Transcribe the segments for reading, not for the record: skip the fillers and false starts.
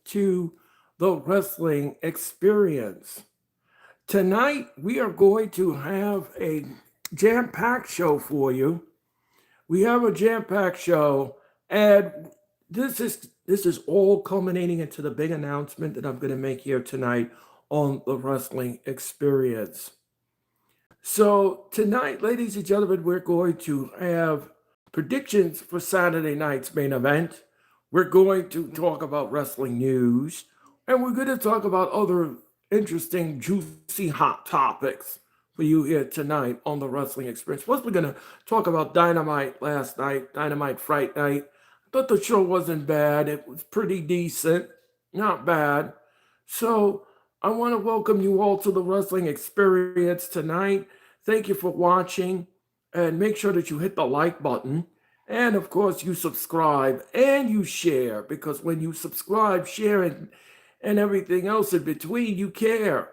to the wrestling experience. Tonight, we are going to have a jam packed show for you. We have a jam packed show, and this is all culminating into the big announcement that I'm going to make here tonight on the wrestling experience. So, tonight, ladies and gentlemen, we're going to have predictions for Saturday night's main event. We're going to talk about wrestling news, and we're going to talk about other interesting, juicy, hot topics for you here tonight on the wrestling experience. Plus, we're going to talk about Dynamite last night, Dynamite Fright Night. I thought the show wasn't bad, it was pretty decent, not bad. So, I want to welcome you all to the wrestling experience tonight. Thank you for watching, and make sure that you hit the like button. And of course, you subscribe and you share, because when you subscribe, share, and everything else in between, you care.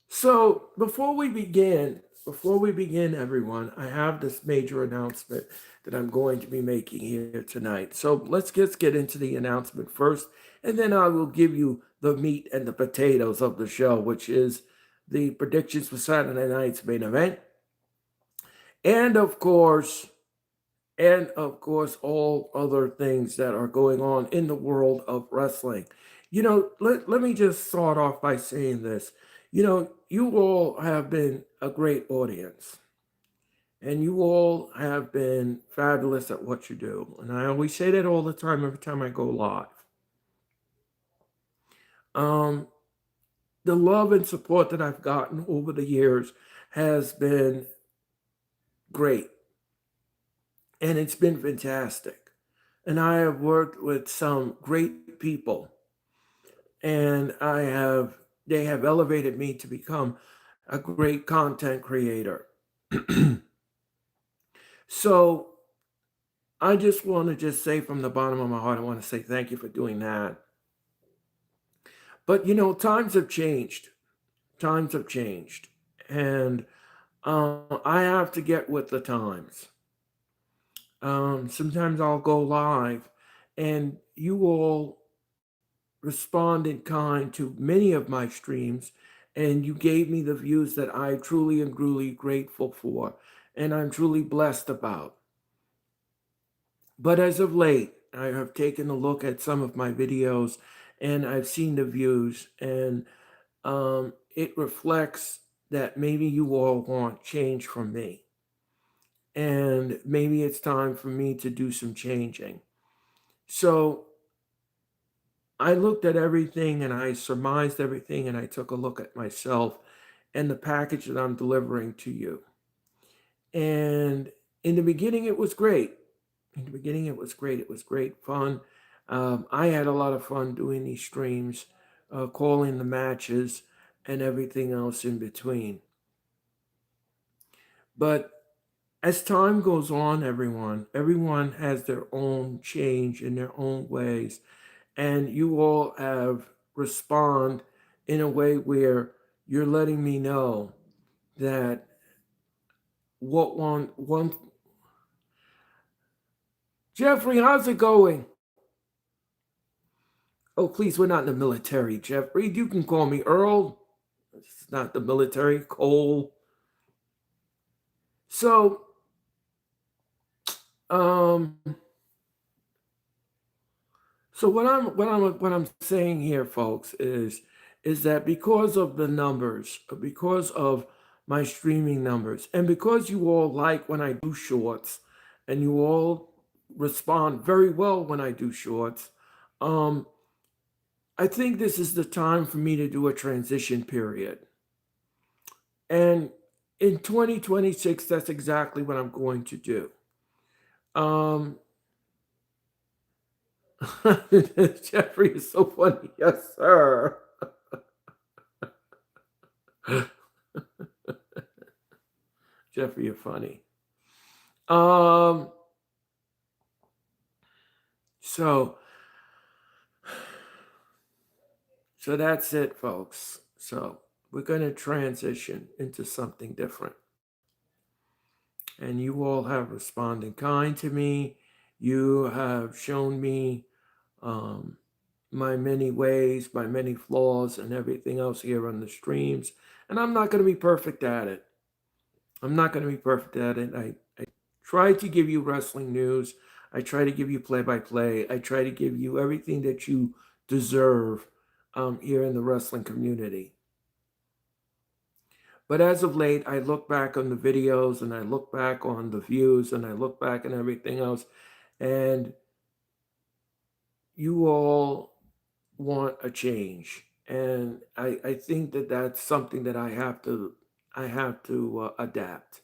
So before we begin, everyone, I have this major announcement that I'm going to be making here tonight. So let's just get into the announcement first, and then I will give you the meat and the potatoes of the show, which is the predictions for Saturday night's main event, and all other things that are going on in the world of wrestling. Let me just start off by saying this. You all have been a great audience, and you all have been fabulous at what you do. And I always say that all the time, every time I go live. Um, the love and support that I've gotten over the years has been great, and it's been fantastic. And I have worked with some great people, and they have elevated me to become a great content creator. So I just want to just say from the bottom of my heart, I want to say thank you for doing that. But times have changed. Times have changed, and I have to get with the times. Sometimes I'll go live, and you all respond in kind to many of my streams, and you gave me the views that I truly and truly grateful for, and I'm truly blessed about. But as of late, I have taken a look at some of my videos, and I've seen the views, and it reflects that maybe you all want change from me. And maybe it's time for me to do some changing. So I looked at everything, and I surmised everything, and I took a look at myself and the package that I'm delivering to you. And in the beginning, it was great. In the beginning, it was great. It was great fun. I had a lot of fun doing these streams, calling the matches, and everything else in between. But as time goes on, everyone has their own change in their own ways, and you all have respond in a way where you're letting me know that what one Jeffrey, how's it going? Oh, please, we're not in the military, Jeffrey. You can call me Earl. It's not the military, Cole. So, um, so what I'm saying here, folks, is that because of the numbers, because of my streaming numbers, and because you all like when I do shorts, and you all respond very well when I do shorts, um, I think this is the time for me to do a transition period. And in 2026, that's exactly what I'm going to do. Um, Jeffrey is so funny. Yes, sir. Jeffrey, you're funny. Um, so so that's it, folks. So we're going to transition into something different. And you all have responded kind to me. You have shown me um, my many ways, my many flaws, and everything else here on the streams. And I'm not going to be perfect at it. I'm not going to be perfect at it. I try to give you wrestling news. I try to give you play by play. I try to give you everything that you deserve here in the wrestling community. But as of late, I look back on the videos and I look back on the views and I look back on everything else. And you all want a change. And I think that that's something that I have to adapt.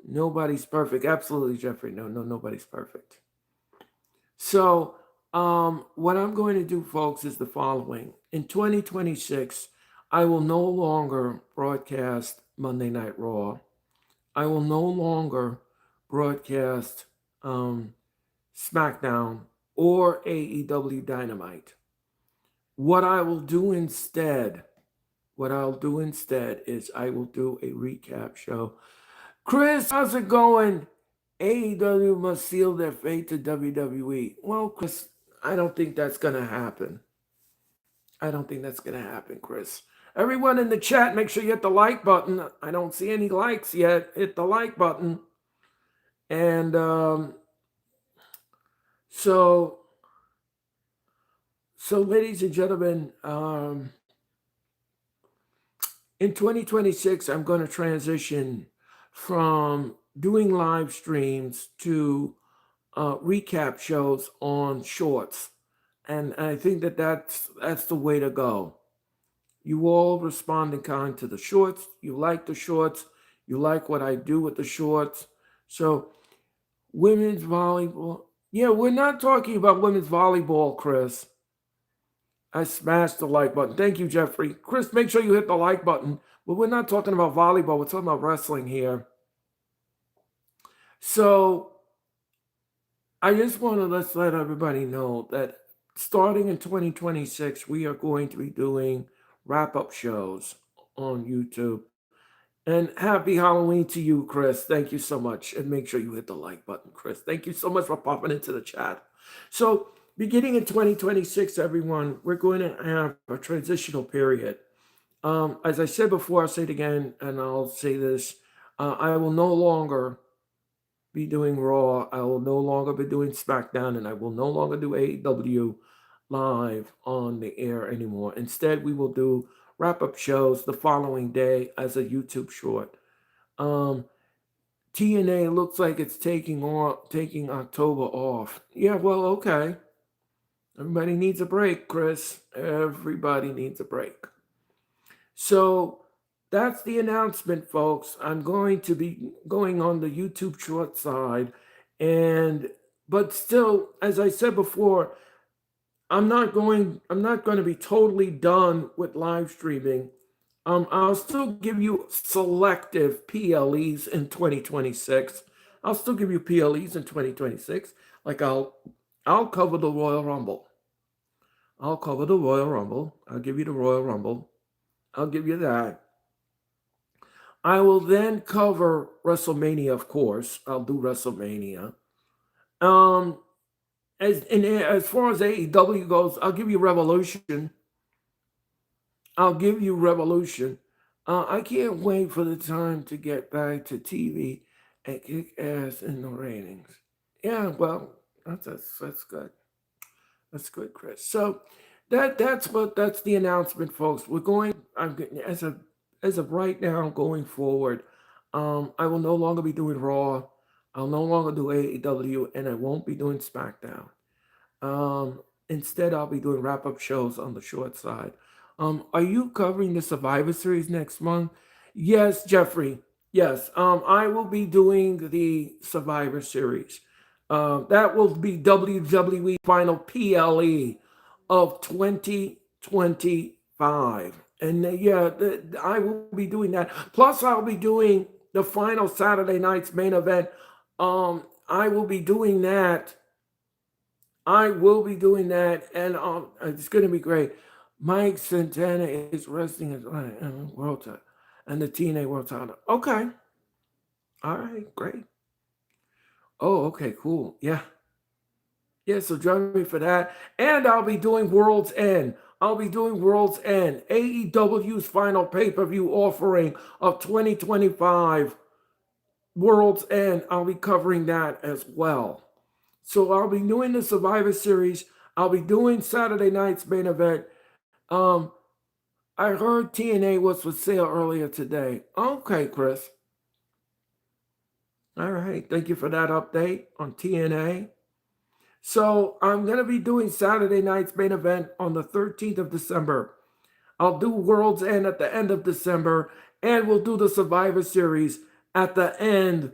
Nobody's perfect. Absolutely, Jeffrey. No, no, nobody's perfect. So, what I'm going to do, folks, is the following. In 2026, I will no longer broadcast Monday Night Raw. I will no longer broadcast SmackDown or AEW Dynamite. What I will do instead, what I'll do instead is I will do a recap show. Chris, how's it going? AEW must seal their fate to WWE. Well, Chris, I don't think that's going to happen. I don't think that's going to happen, Chris. Everyone in the chat, make sure you hit the like button. I don't see any likes yet. Hit the like button. And so, ladies and gentlemen, in 2026, I'm going to transition from doing live streams to recap shows on shorts, and I think that that's the way to go. You all respond in kind to the shorts. You like the shorts. You like what I do with the shorts. So women's volleyball. Yeah, we're not talking about women's volleyball, Chris. I smashed the like button. Thank you, Jeffrey. Chris, make sure you hit the like button. But we're not talking about volleyball. We're talking about wrestling here. So I just want to let everybody know that starting in 2026, we are going to be doing wrap-up shows on YouTube. And happy Halloween to you, Chris. Thank you so much. And make sure you hit the like button, Chris. Thank you so much for popping into the chat. So beginning in 2026, everyone, we're going to have a transitional period. As I said before, I'll say it again, and I'll say this. I will no longer be doing Raw. I will no longer be doing SmackDown, and I will no longer do AEW live on the air anymore. Instead, we will do wrap-up shows the following day as a YouTube short. TNA looks like it's taking October off. Yeah, well, okay. Everybody needs a break, Chris. Everybody needs a break. So that's the announcement, folks. I'm going to be going on the YouTube short side, but still, as I said before, I'm not going to be totally done with live streaming. I'll still give you selective PLEs in 2026. I'll still give you PLEs in 2026. Like I'll cover the Royal Rumble. I'll cover the Royal Rumble. I'll give you the Royal Rumble. I'll give you that. I will then cover WrestleMania, of course. I'll do WrestleMania. As far as AEW goes, I'll give you Revolution. I can't wait for the time to get back to TV and kick ass in the ratings. Yeah, well, that's good. That's good, Chris. So that's the announcement, folks. We're going. As of right now, going forward, I will no longer be doing Raw. I'll no longer do AEW, and I won't be doing SmackDown. Instead, I'll be doing wrap-up shows on the short side. Are you covering the Survivor Series next month? Yes, Jeffrey. Yes. I will be doing the Survivor Series. That will be WWE Final PLE of 2025. And I will be doing that. Plus, I'll be doing the final Saturday night's main event. I will be doing that. And it's going to be great. Mike Santana is wrestling as world title and the TNA world title. Okay. All right, great. Oh, okay, cool. Yeah. Yeah, so join me for that. And I'll be doing World's End. I'll be doing World's End, AEW's final pay-per-view offering of 2025. World's End. I'll be covering that as well. So I'll be doing the Survivor Series. I'll be doing Saturday night's main event. I heard TNA was for sale earlier today. Okay, Chris. All right. Thank you for that update on TNA. So I'm going to be doing Saturday night's main event on the 13th of December. I'll do World's End at the end of December, and we'll do the Survivor Series at the end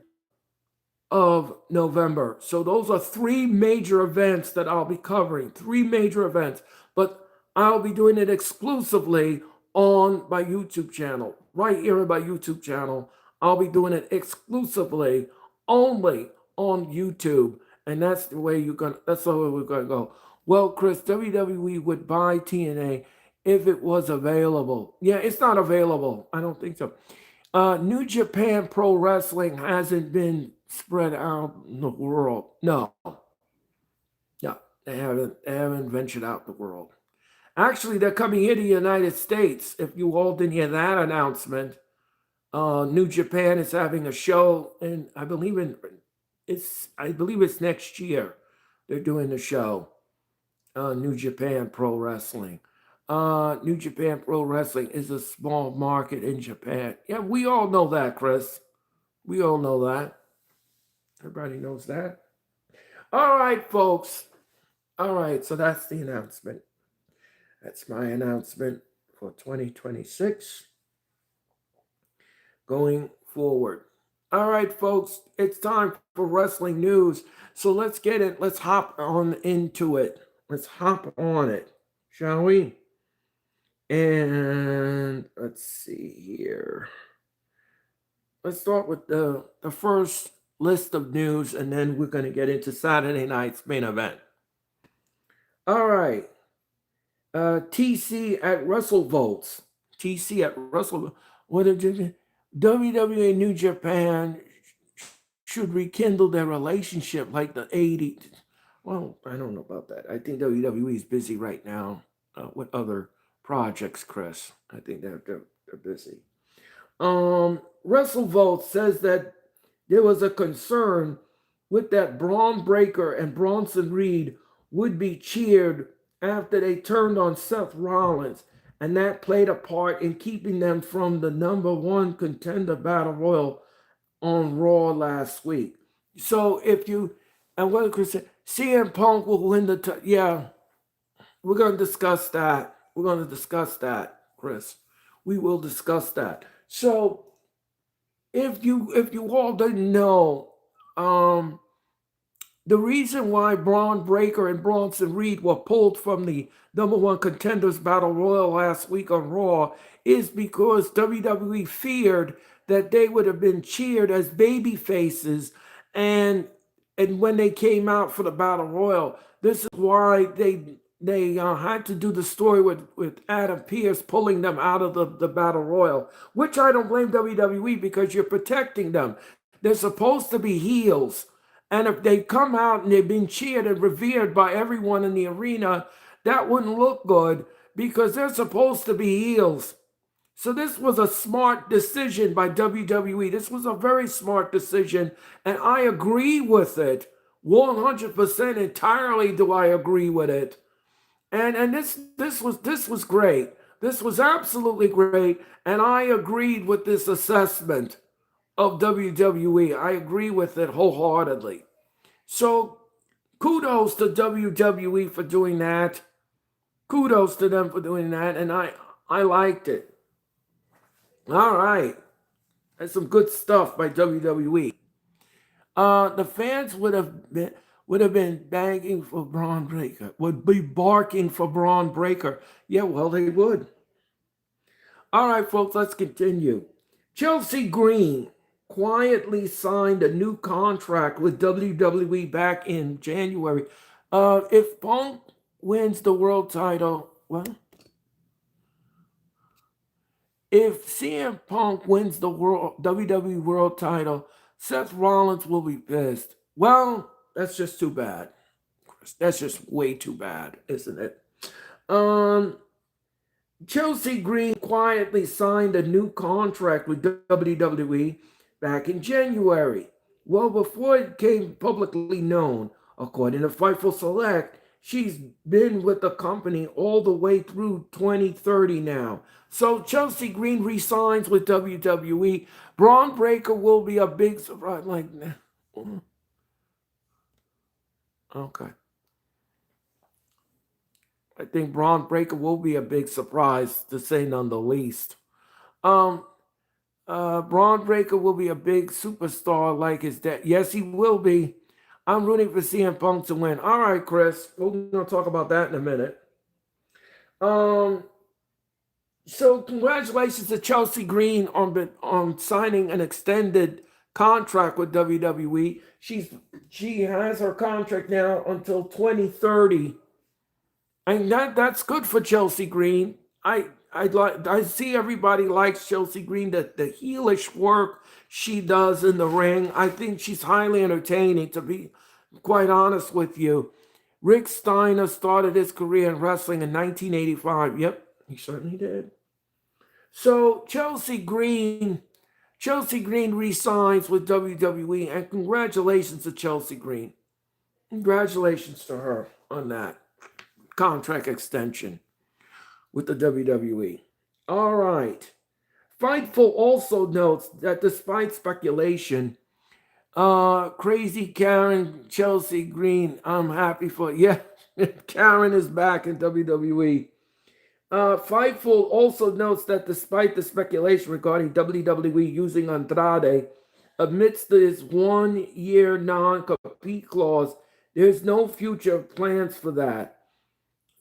of November. So those are three major events that I'll be covering, three major events, but I'll be doing it exclusively on my YouTube channel, right here on my YouTube channel. I'll be doing it exclusively only on YouTube. And that's the way that's the way we're gonna go. Well, Chris, WWE would buy TNA if it was available. Yeah, it's not available. I don't think so. New Japan Pro Wrestling hasn't been spread out in the world. No, they haven't ventured out in the world. Actually, they're coming here to the United States. If you all didn't hear that announcement, New Japan is having a show, and I believe it's next year. They're doing the show. New Japan Pro Wrestling. New Japan Pro Wrestling is a small market in Japan. Yeah, we all know that, Chris. We all know that. Everybody knows that. All right, folks. All right, so that's the announcement. That's my announcement for 2026 going forward. All right, folks, it's time for wrestling news. So let's get it. Let's hop on into it. Let's hop on it, shall we? And let's see here. Let's start with the first list of news, and then we're going to get into Saturday night's main event. All right. TC at WrestleVotes. TC at Wrestle. What did you? WWE New Japan should rekindle their relationship like the 80s. Well, I don't know about that. I think WWE is busy right now with other projects, Chris. I think they're busy. WrestleVote says that there was a concern with that Braun Breaker and Bronson Reed would be cheered after they turned on Seth Rollins, and that played a part in keeping them from the number one contender battle royal on Raw last week. So if you, and what Chris said, CM Punk will win yeah, we're going to discuss that. We're going to discuss that, Chris. We will discuss that. So if you all didn't know, the reason why Braun Breaker and Bronson Reed were pulled from the number one contenders battle royal last week on Raw is because WWE feared that they would have been cheered as baby faces, and when they came out for the battle royal. This is why they had to do the story with Adam Pearce pulling them out of the battle royal, which I don't blame WWE, because you're protecting them. They're supposed to be heels. And if they come out and they've been cheered and revered by everyone in the arena, that wouldn't look good, because they're supposed to be heels. So this was a smart decision by WWE. This was a very smart decision, and I agree with it. 100% entirely do I agree with it. And this was great. This was absolutely great, and I agreed with this assessment of WWE. I agree with it wholeheartedly. So kudos to WWE for doing that. Kudos to them for doing that, and I liked it. All right. That's some good stuff by WWE. The fans would have been begging for Braun Breaker, would be barking for Braun Breaker. Yeah, well, they would. All right, folks, let's continue. Chelsea Green quietly signed a new contract with WWE back in January. If Punk wins the world title, well, if CM Punk wins the WWE world title, Seth Rollins will be pissed. Well, that's just too bad. Chris. That's just way too bad, isn't it? Um, Chelsea Green quietly signed a new contract with WWE back in January. Well, before it became publicly known, according to Fightful Select, she's been with the company all the way through 2030 now. So Chelsea Green resigns with WWE. Braun Breaker will be a big surprise. Like, okay. I think Braun Breaker will be a big surprise, to say none the least. Um, Braun Breaker will be a big superstar like his dad. Yes, he will be. I'm rooting for CM Punk to win. All right, Chris. We're going to talk about that in a minute. Um, so congratulations to Chelsea Green on signing an extended contract with WWE. She has her contract now until 2030. And that's good for Chelsea Green. I see everybody likes Chelsea Green, the heelish work she does in the ring. I think she's highly entertaining, to be quite honest with you. Rick Steiner started his career in wrestling in 1985. Yep, he certainly did. So Chelsea Green resigns with WWE, and congratulations to Chelsea Green. Congratulations to her on that contract extension with the WWE. All right. Fightful also notes that despite speculation, crazy Karen Chelsea Green, I'm happy for, yeah, Karen is back in WWE. Fightful also notes that despite the speculation regarding WWE using Andrade amidst this 1 year non-compete clause, there's no future plans for that.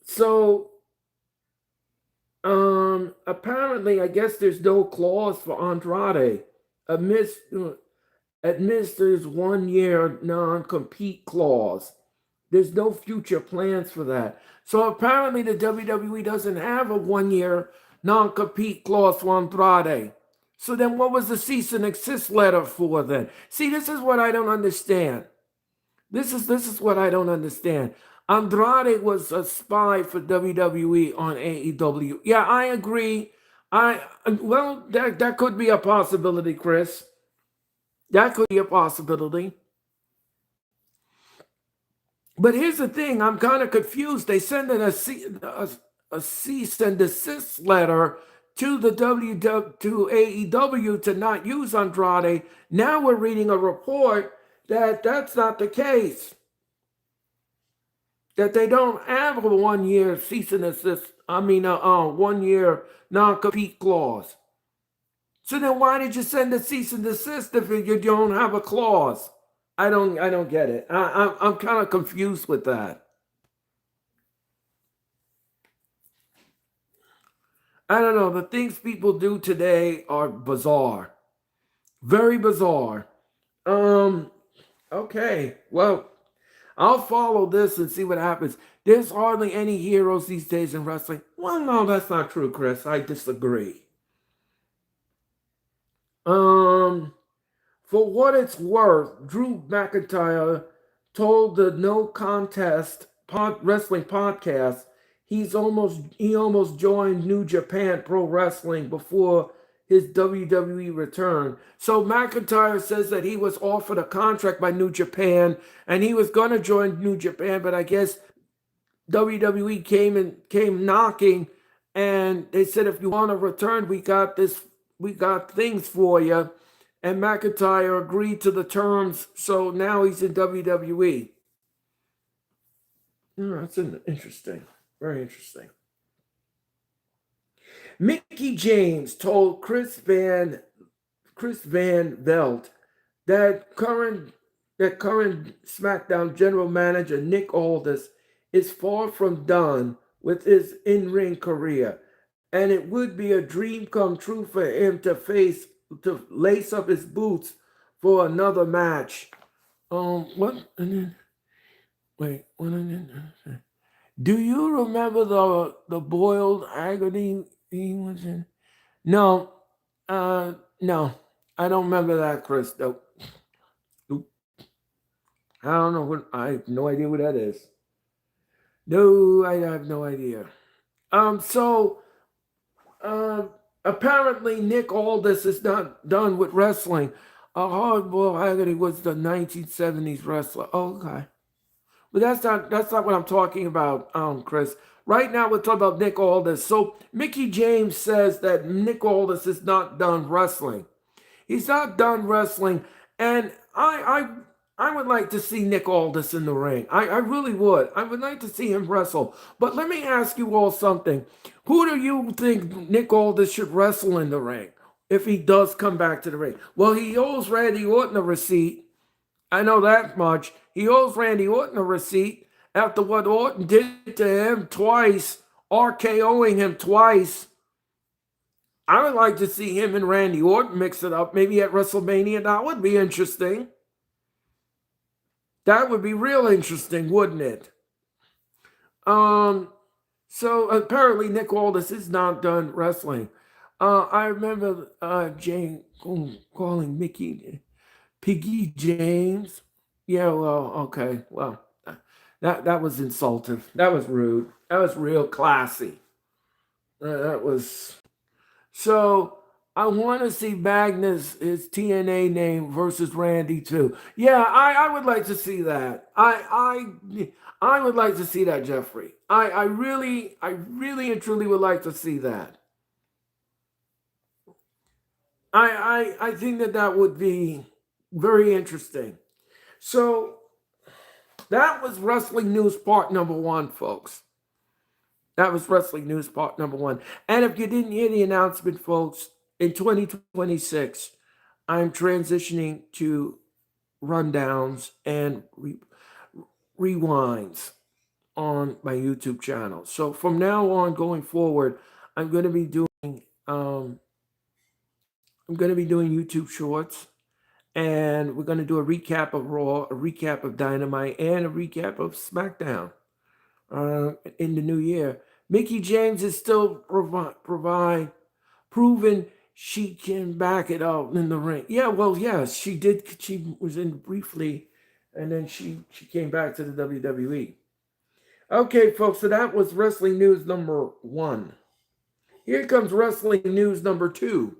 So apparently, I guess there's no clause for Andrade amidst his 1 year non-compete clause. There's no future plans for that. So apparently, the WWE doesn't have a 1 year non-compete clause for Andrade. So then, what was the cease and desist letter for then? See, this is what I don't understand. This is what I don't understand. Andrade was a spy for WWE on AEW. Yeah, I agree. That could be a possibility, Chris. That could be a possibility. But here's the thing: I'm kind of confused. They sent in a cease and desist letter to the to AEW to not use Andrade. Now we're reading a report that that's not the case. That they don't have a 1 year cease and desist. 1 year non-compete clause. So then, why did you send a cease and desist if you don't have a clause? I don't get it. I'm kind of confused with that. I don't know. The things people do today are bizarre, very bizarre. Okay. Well, I'll follow this and see what happens. There's hardly any heroes these days in wrestling. Well, no, that's not true, Chris. I disagree. For what it's worth, Drew McIntyre told the No Contest Wrestling podcast he almost joined New Japan Pro Wrestling before his WWE return. So McIntyre says that he was offered a contract by New Japan and he was going to join New Japan, but I guess WWE came knocking and they said, if you want to return, we got things for you. And McIntyre agreed to the terms, so now he's in WWE. That's interesting. Very interesting. Mickey James told Chris Van Velt that current SmackDown general manager Nick Aldis is far from done with his in-ring career, and it would be a dream come true for him to lace up his boots for another match. What? Wait. Do you remember the boiled agony he was in? No. No. I don't remember that, Chris. Nope. I don't know I have no idea what that is. No, I have no idea. So uh, apparently Nick Aldis is not done with wrestling. Hardball Haggerty was the 1970s wrestler. Oh, okay. But that's not what I'm talking about, Chris. Right now we're talking about Nick Aldis. So Mickey James says that Nick Aldis is not done wrestling. He's not done wrestling, and I would like to see Nick Aldis in the ring. I really would. I would like to see him wrestle. But let me ask you all something. Who do you think Nick Aldis should wrestle in the ring if he does come back to the ring? Well, he owes Randy Orton a receipt. I know that much. He owes Randy Orton a receipt after what Orton did to him twice, RKOing him twice. I would like to see him and Randy Orton mix it up, maybe at WrestleMania. That would be interesting. That would be real interesting, wouldn't it? So apparently Nick Aldis is not done wrestling. I remember Jane calling Mickey Piggy James. Yeah, well, okay. Well, that was insultive. That was rude. That was real classy. That was so. I want to see Magnus, his TNA name, versus Randy too. Yeah, I would like to see that. I would like to see that, Jeffrey. I really and truly would like to see that. I think that would be very interesting. So that was wrestling news part number one, folks. That was wrestling news part number one. And if you didn't hear the announcement, folks, in 2026, I'm transitioning to rundowns and rewinds on my YouTube channel. So from now on, going forward, I'm going to be doing YouTube shorts, and we're going to do a recap of Raw, a recap of Dynamite, and a recap of SmackDown in the new year. Mickey James is still proven she can back it up in the ring. Yeah, well, yes, she did. She was in briefly, and then she came back to the WWE. Okay, folks, so that was wrestling news number one. Here comes wrestling news number two.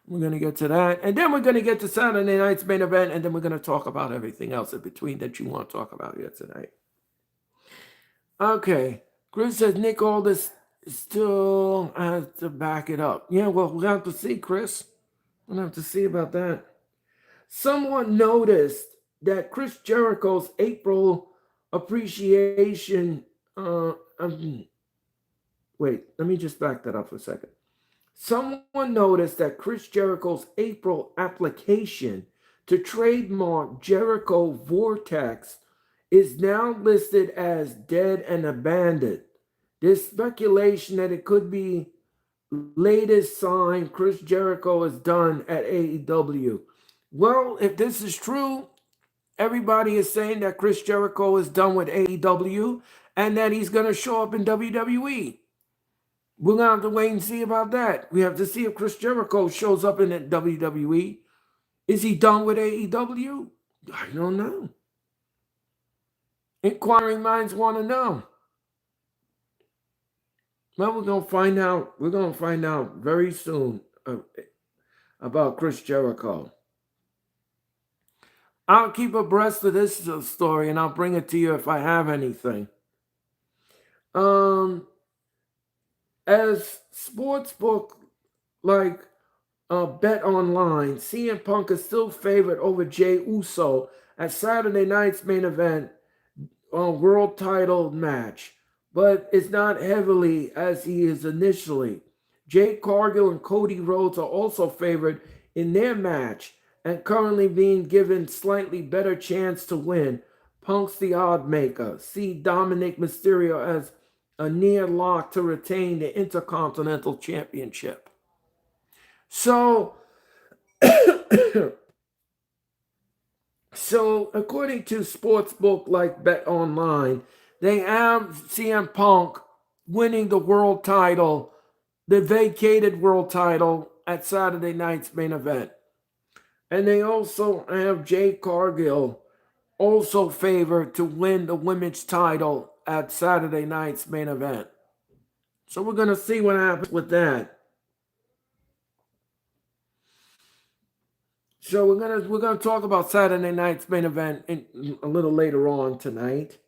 We're going to get to that, and then we're going to get to Saturday night's main event, and then we're going to talk about everything else in between that you want to talk about here tonight. Okay, Chris says Nick Aldis still has to back it up. Yeah, well, we'll have to see, Chris. We'll have to see about that. Someone noticed that Chris Jericho's April appreciation. Wait, let me just back that up for a second. Someone noticed that Chris Jericho's April application to trademark Jericho Vortex is now listed as dead and abandoned. There's speculation that it could be latest sign Chris Jericho is done at AEW. Well, if this is true, everybody is saying that Chris Jericho is done with AEW and that he's going to show up in WWE. We're going to have to wait and see about that. We have to see if Chris Jericho shows up in the WWE. Is he done with AEW? I don't know. Inquiring minds want to know. Well, we're going to find out. We're going to find out very soon about Chris Jericho. I'll keep abreast of this story, and I'll bring it to you if I have anything. As sportsbook like Bet Online, CM Punk is still favored over Jey Uso at Saturday night's main event world title match, but it's not heavily as he is initially. Jade Cargill and Cody Rhodes are also favored in their match and currently being given slightly better chance to win. Punk's the odd maker. See Dominic Mysterio as a near lock to retain the Intercontinental Championship. So according to sportsbook like Bet Online, they have CM Punk winning the world title, the vacated world title at Saturday night's main event. And they also have Jade Cargill also favored to win the women's title at Saturday night's main event. So we're gonna see what happens with that. So we're gonna talk about Saturday night's main event a little later on tonight.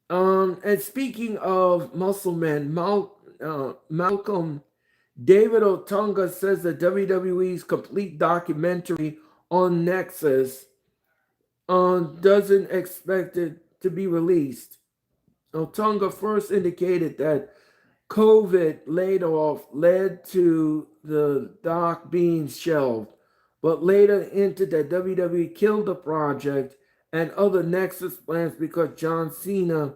And speaking of muscle men, Malcolm David Otunga says that WWE's complete documentary on Nexus doesn't expect it to be released. Otunga first indicated that COVID laid-off led to the doc being shelved, but later hinted that WWE killed the project and other Nexus plans because John Cena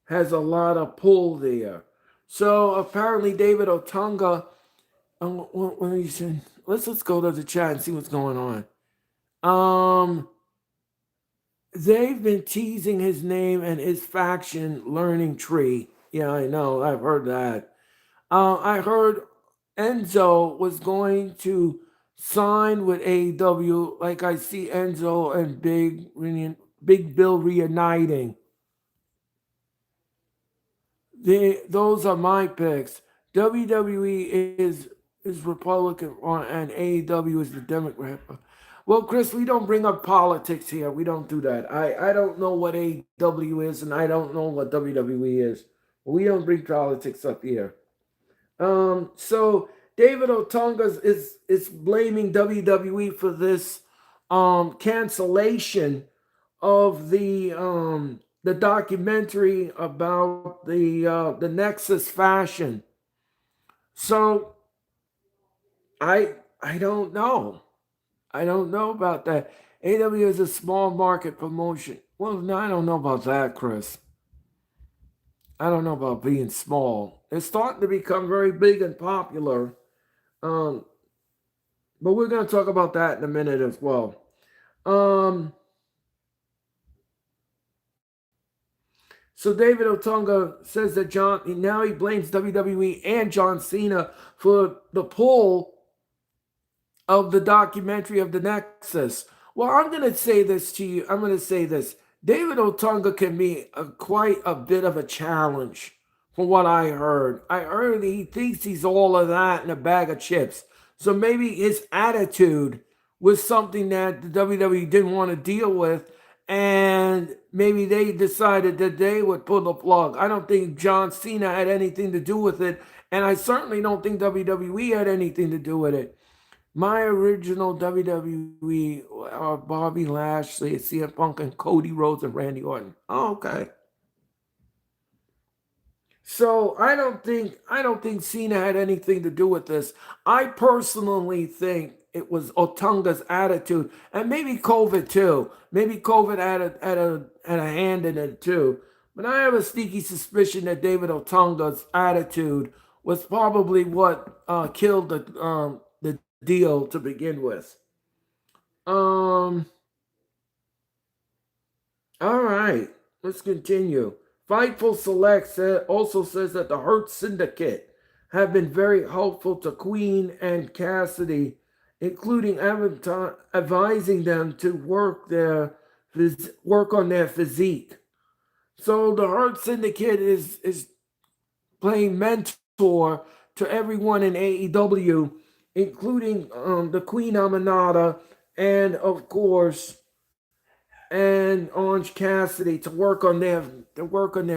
has a lot of pull there. So apparently David Otunga, what he said, let's go to the chat and see what's going on. They've been teasing his name and his faction learning tree. Yeah, I know. I've heard that. I heard Enzo was going to sign with AEW. Like I see Enzo and Big Bill reuniting. Those are my picks. WWE is Republican and AEW is the Democrat. Well, Chris, we don't bring up politics here. We don't do that. I don't know what AEW is and I don't know what WWE is. We don't bring politics up here. So David Otunga is blaming WWE for this cancellation of the documentary about the Nexus fashion. So I don't know. I don't know about that. AW is a small market promotion. Well, no, I don't know about that, Chris. I don't know about being small. It's starting to become very big and popular. But we're going to talk about that in a minute as well. So David Otunga says that now he blames WWE and John Cena for the pull of the documentary of the Nexus. Well, I'm going to say this to you. I'm going to say this. David Otunga can be quite a bit of a challenge from what I heard. I heard he thinks he's all of that in a bag of chips. So maybe his attitude was something that the WWE didn't want to deal with, and maybe they decided that they would pull the plug. I don't think John Cena had anything to do with it, and I certainly don't think WWE had anything to do with it. My original WWE are Bobby Lashley, CM Punk, and Cody Rhodes and Randy Orton. Oh, okay. So I don't think Cena had anything to do with this. I personally think it was Otunga's attitude, and maybe COVID too. Maybe COVID had a hand in it too. But I have a sneaky suspicion that David Otunga's attitude was probably what killed the deal to begin with. All right, let's continue. Fightful Select also says that the Hurt Syndicate have been very helpful to Queen and Cassidy, including advising them to work on their physique. So the Hurt Syndicate is playing mentor to everyone in AEW, including the Queen Aminata and of course and Orange Cassidy to work on their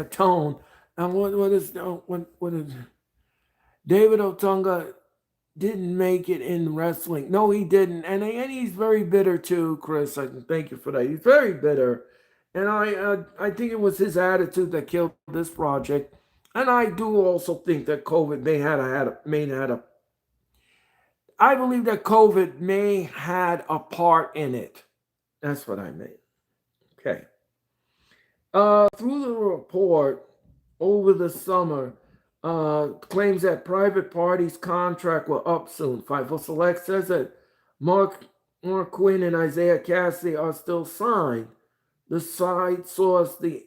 tone. And what is David Otunga didn't make it in wrestling? No, he didn't, and he's very bitter too, Chris. I can thank you for that. He's very bitter, and I think it was his attitude that killed this project. And I do also think that COVID may have had a. I believe that COVID may had a part in it. That's what I mean. Okay. Through the report over the summer, claims that private parties' contract will up soon. Fightful Select says that Mark Quinn and Isaiah Cassidy are still signed. The site source the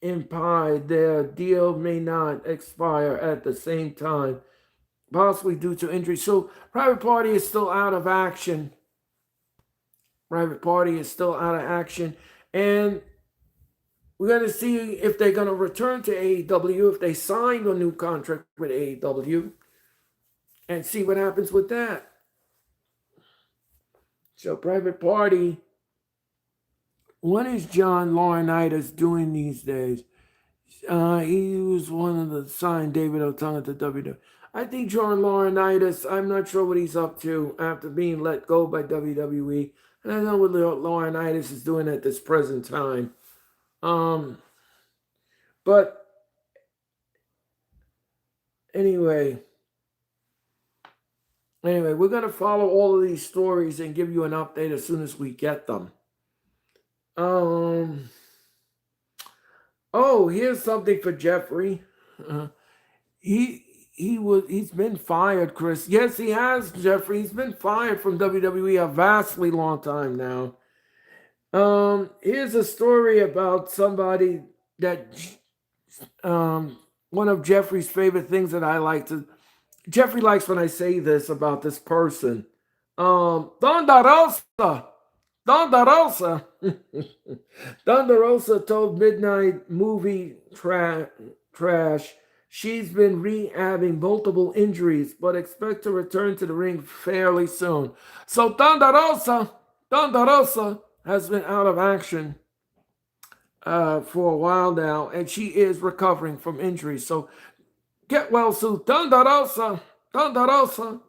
implied their deal may not expire at the same time, possibly due to injury. So private party is still out of action. Private party is still out of action. And We're going to see if they're going to return to AEW, if they signed a new contract with AEW, and see what happens with that. So, Private Party, what is John Laurinaitis doing these days? He was one of the signed David Otunga to WWE. I think John Laurinaitis, I'm not sure what he's up to after being let go by WWE. And I know what Laurinaitis is doing at this present time. But anyway, we're going to follow all of these stories and give you an update as soon as we get them. Oh, here's something for Jeffrey. He's been fired, Chris. Yes, he has, Jeffrey. He's been fired from WWE a vastly long time now. Here's a story about somebody that one of Jeffrey's favorite things that I like to. Jeffrey likes when I say this about this person. Thunder Rosa. Thunder Rosa. Thunder Rosa told Midnight Movie Trash she's been rehabbing multiple injuries, but expect to return to the ring fairly soon. So Thunder Rosa has been out of action for a while now, and she is recovering from injuries. So get well soon, Thunder Rosa. Thunder Rosa.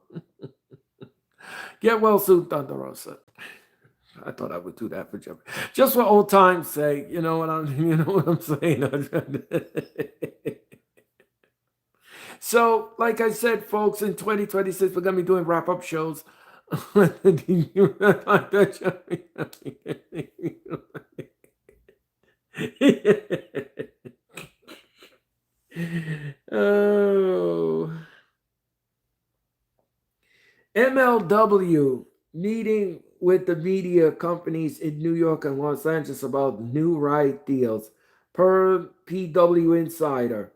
Get well soon, Thunder Rosa. I thought I would do that for Jeffrey, just for old time's sake. You know what I'm saying. So, like I said, folks, in 2026, we're gonna be doing wrap-up shows. Oh. MLW meeting with the media companies in New York and Los Angeles about new right deals, per PW Insider.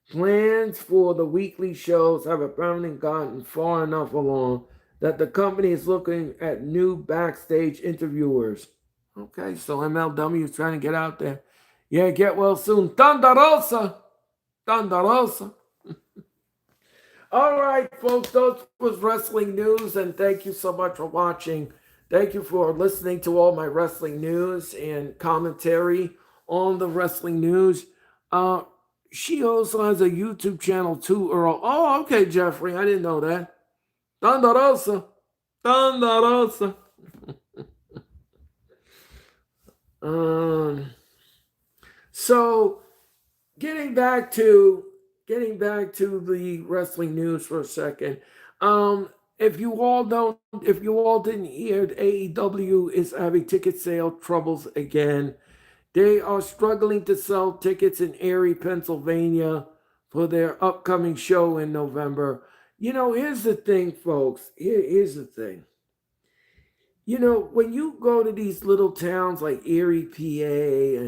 Plans for the weekly shows have apparently gotten far enough along that the company is looking at new backstage interviewers. Okay, so MLW is trying to get out there. Yeah, get well soon. Thunder Rosa. Thunder Rosa. All right, folks, those was wrestling news, and thank you so much for watching. Thank you for listening to all my wrestling news and commentary on the wrestling news. She also has a YouTube channel too, Earl. Oh, okay, Jeffrey, I didn't know that. Thunder Rosa. Thunder Rosa. So getting back to the wrestling news for a second. If you all didn't hear, AEW is having ticket sale troubles again. They are struggling to sell tickets in Erie, Pennsylvania for their upcoming show in November. Here's the thing, folks. Here's the thing. When you go to these little towns like Erie, PA,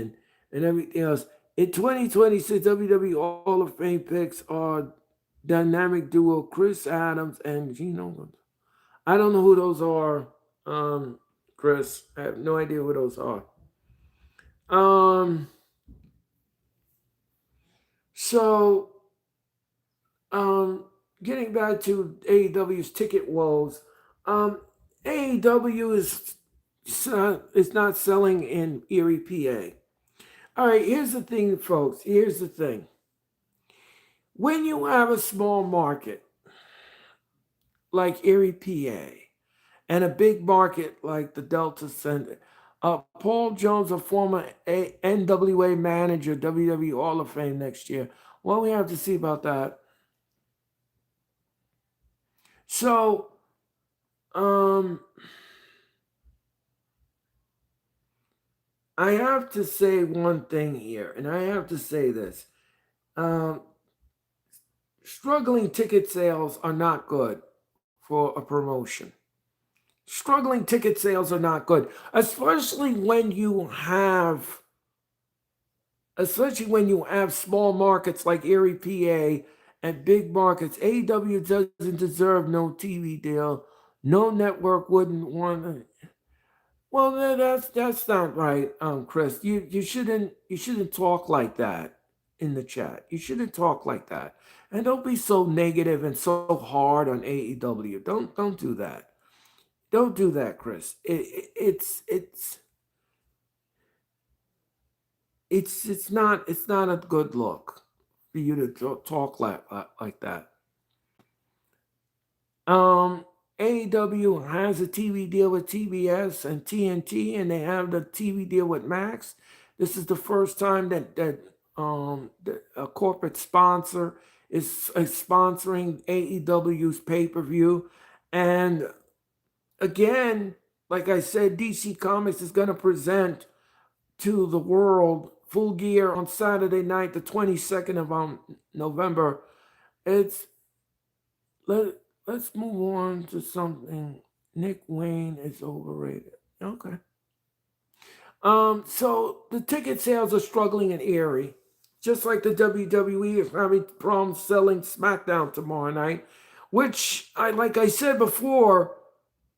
and everything else, in 2026, WWE Hall of Fame picks are dynamic duo Chris Adams and Gino. I don't know who those are, Chris. I have no idea who those are. So, getting back to AEW's ticket woes, AEW is not selling in Erie, PA. All right, here's the thing, folks. Here's the thing. When you have a small market like Erie, PA, and a big market like the Delta Center, Paul Jones, a former NWA manager, WWE Hall of Fame next year. Well, we have to see about that. So, I have to say one thing here, and I have to say this. Struggling ticket sales are not good for a promotion. Struggling ticket sales are not good, especially when you have small markets like Erie, PA, and big markets. AEW doesn't deserve no TV deal. No network wouldn't want Well, that's not right, Chris. You shouldn't talk like that in the chat. You shouldn't talk like that, and don't be so negative and so hard on AEW. Don't do that. Don't do that, Chris. It's not a good look for you to talk like that. Um, AEW has a TV deal with TBS and TNT, and they have the TV deal with Max. This is the first time that a corporate sponsor is sponsoring AEW's pay per view, and again, like I said, DC Comics is going to present to the world Full Gear on Saturday night, the 22nd of November. It's let let's move on to something. Nick Wayne is overrated. Okay. So the ticket sales are struggling in Erie, just like the WWE is having problems selling SmackDown tomorrow night, which like I said before,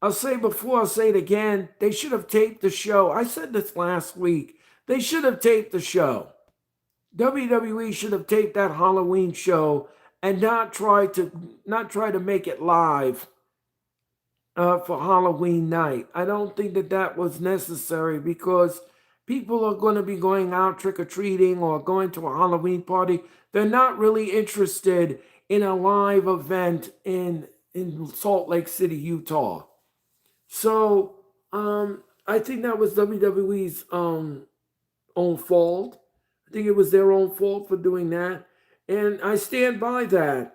I'll say it again. They should have taped the show. I said this last week. They should have taped the show. WWE should have taped that Halloween show and not try to make it live for Halloween night. I don't think that was necessary because people are going to be going out trick or treating or going to a Halloween party. They're not really interested in a live event in Salt Lake City, Utah. So I think that was WWE's own fault. I think it was their own fault for doing that, and I stand by that.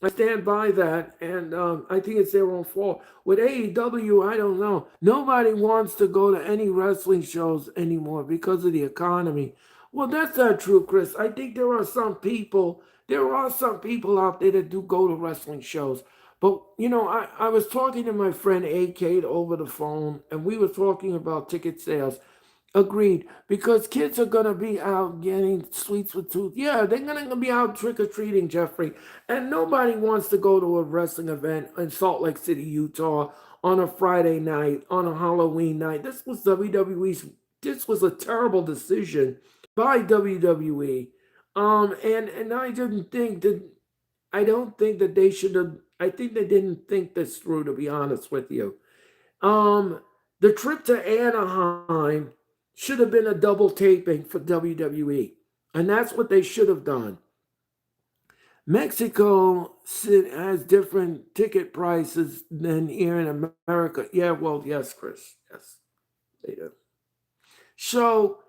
I stand by that, and I think it's their own fault. With AEW, I don't know. Nobody wants to go to any wrestling shows anymore because of the economy. Well, that's not true, Chris. I think there are some people. There are some people out there that do go to wrestling shows. But I was talking to my friend AK over the phone, and we were talking about ticket sales. Agreed. Because kids are going to be out getting sweets with tooth. Yeah, they're going to be out trick or treating, Jeffrey. And nobody wants to go to a wrestling event in Salt Lake City, Utah on a Friday night, on a Halloween night. This was WWE's, this was a terrible decision by WWE. And I don't think that they should have, I think they didn't think this through, to be honest with you. Um, the trip to Anaheim should have been a double taping for WWE. And that's what they should have done. Mexico has different ticket prices than here in America. Yeah, well, yes, Chris. Yes, they do. So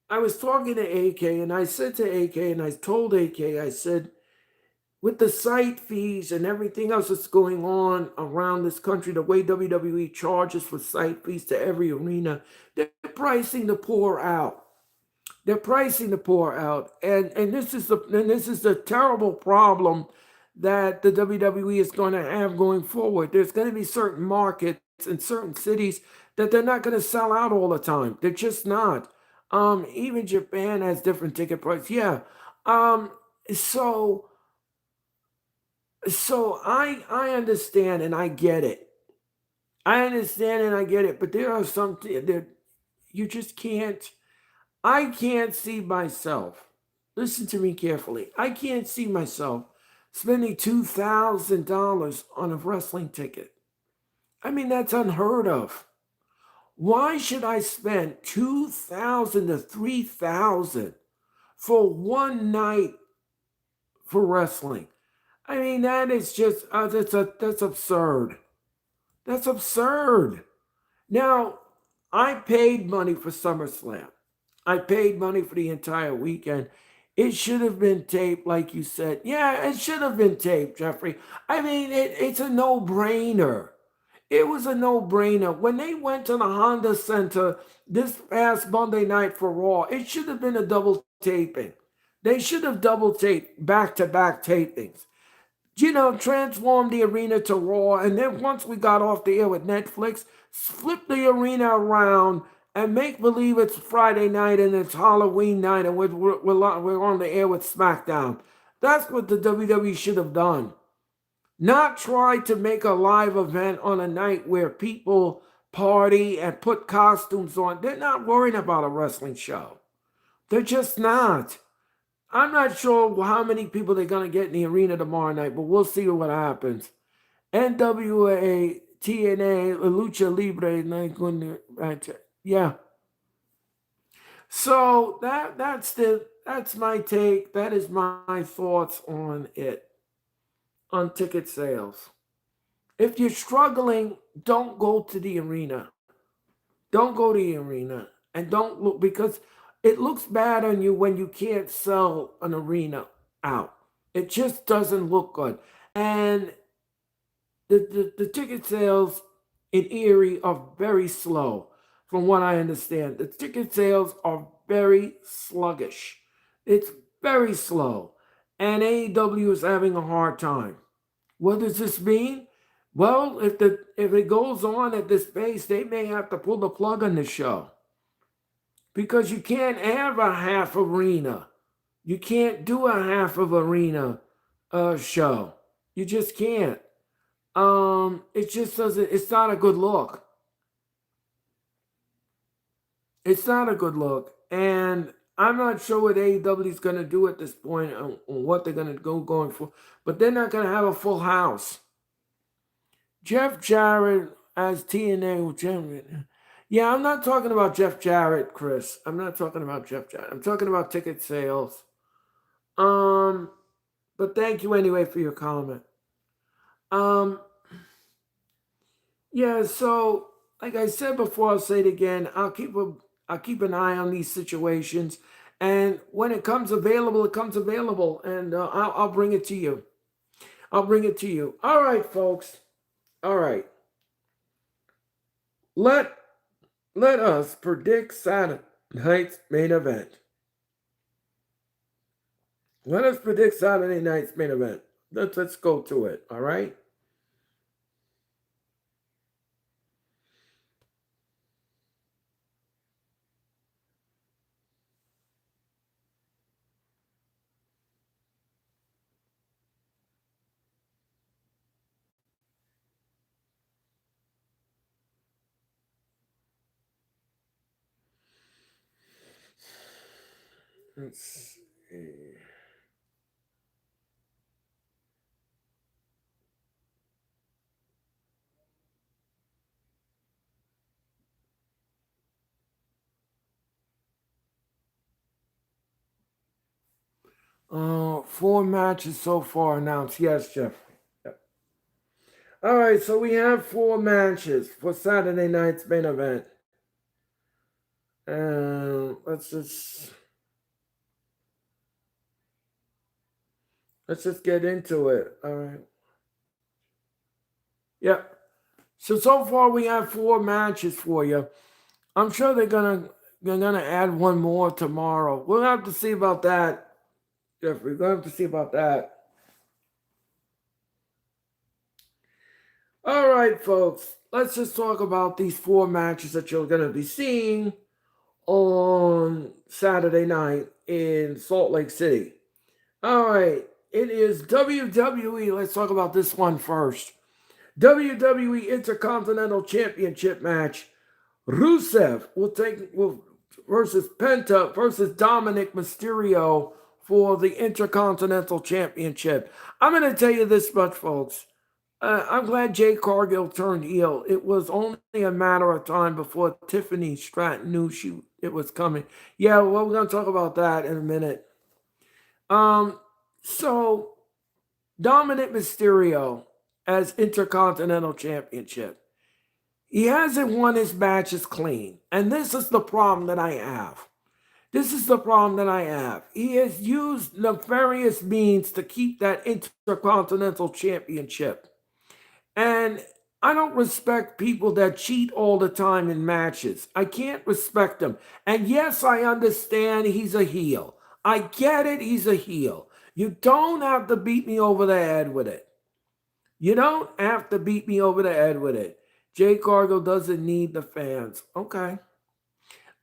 I was talking to AK and I said to AK and I told AK, I said, with the site fees and everything else that's going on around this country, the way WWE charges for site fees to every arena, they're pricing the poor out. They're pricing the poor out, and this is the terrible problem that the WWE is going to have going forward. There's going to be certain markets in certain cities that they're not going to sell out all the time. They're just not. Even Japan has different ticket prices. Yeah. Um, so I understand and I get it. I understand and I get it, but there are some that you just can't. I can't see myself. Listen to me carefully. I can't see myself spending $2,000 on a wrestling ticket. I mean, that's unheard of. Why should I spend 2,000 to 3,000 for one night for wrestling? I mean, that is just that's absurd. That's absurd. Now, I paid money for SummerSlam. I paid money for the entire weekend. It should have been taped, like you said. Yeah, it should have been taped, Jeffrey. I mean, it's a no-brainer. It was a no-brainer. When they went to the Honda Center this past Monday night for Raw, it should have been a double taping. They should have double taped back-to-back tapings. Transform the arena to Raw, and then once we got off the air with Netflix, flip the arena around and make believe it's Friday night and it's Halloween night, and we're on the air with SmackDown. That's what the WWE should have done. Not try to make a live event on a night where people party and put costumes on. They're not worrying about a wrestling show. They're just not. I'm not sure how many people they're going to get in the arena tomorrow night, but we'll see what happens. NWA, TNA, Lucha Libre, yeah. So that's my take. That is my thoughts on it, on ticket sales. If you're struggling, don't go to the arena. Don't go to the arena and don't look, because it looks bad on you when you can't sell an arena out. It just doesn't look good. And the ticket sales in Erie are very slow, from what I understand. The ticket sales are very sluggish. It's very slow. And AEW is having a hard time. What does this mean? Well, if it goes on at this pace, they may have to pull the plug on the show. Because you can't have a half arena. You can't do a half of arena show. You just can't. It just doesn't, it's not a good look. It's not a good look. And I'm not sure what AEW is going to do at this point, on what they're going to go going for. But they're not going to have a full house. Jeff Jarrett as TNA champion. Yeah, I'm not talking about Jeff Jarrett, Chris. I'm not talking about Jeff Jarrett. I'm talking about ticket sales. But thank you anyway for your comment. Yeah, so like I said before, I'll say it again. I'll keep an eye on these situations, and when it comes available, it comes available, and I'll bring it to you. I'll bring it to you. All right, folks. All right. Let us predict Saturday night's main event. Let us predict Saturday night's main event. Let's go to it. All right. Let's see. Four matches so far announced. Yes, Jeff. Yep. All right, so we have four matches for Saturday night's main event. Let's just get into it. All right. Yep. So far we have four matches for you. I'm sure they're gonna add one more tomorrow. We'll have to see about that. Jeff, we're gonna have to see about that. All right, folks. Let's just talk about these four matches that you're gonna be seeing on Saturday night in Salt Lake City. All right. It is WWE. Let's talk about this one first. WWE Intercontinental Championship match. Rusev will versus Penta versus Dominic Mysterio for the Intercontinental Championship. I'm going to tell you this much, folks. I'm glad Jade Cargill turned heel. It was only a matter of time before Tiffany Stratton knew it was coming. Yeah, well, we're going to talk about that in a minute. So Dominic Mysterio as Intercontinental Championship. He hasn't won his matches clean. And this is the problem that I have. He has used nefarious means to keep that Intercontinental Championship. And I don't respect people that cheat all the time in matches. I can't respect them. And yes, I understand he's a heel. I get it, he's a heel. You don't have to beat me over the head with it. You don't have to beat me over the head with it. Jade Cargill doesn't need the fans. Okay.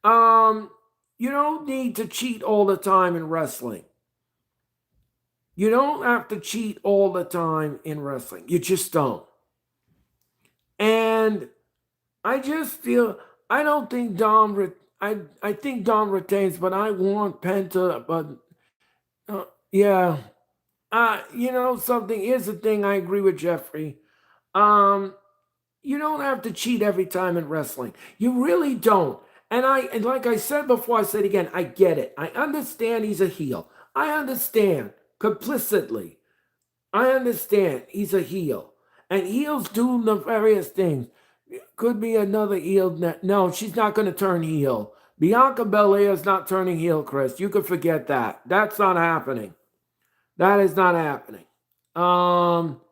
You don't need to cheat all the time in wrestling. You don't have to cheat all the time in wrestling. You just don't. And I just feel I don't think I think Dom retains, but I want Penta. But yeah, you know something. Here's the thing. I agree with Jeffrey. Um, you don't have to cheat every time in wrestling. You really don't. And like I said before, I said again, I get it. I understand he's a heel. I understand complicitly. I understand he's a heel. And heels do nefarious things. Could be another heel. No, she's not going to turn heel. Bianca Belair is not turning heel, Chris. You could forget that. That's not happening. That is not happening. Um,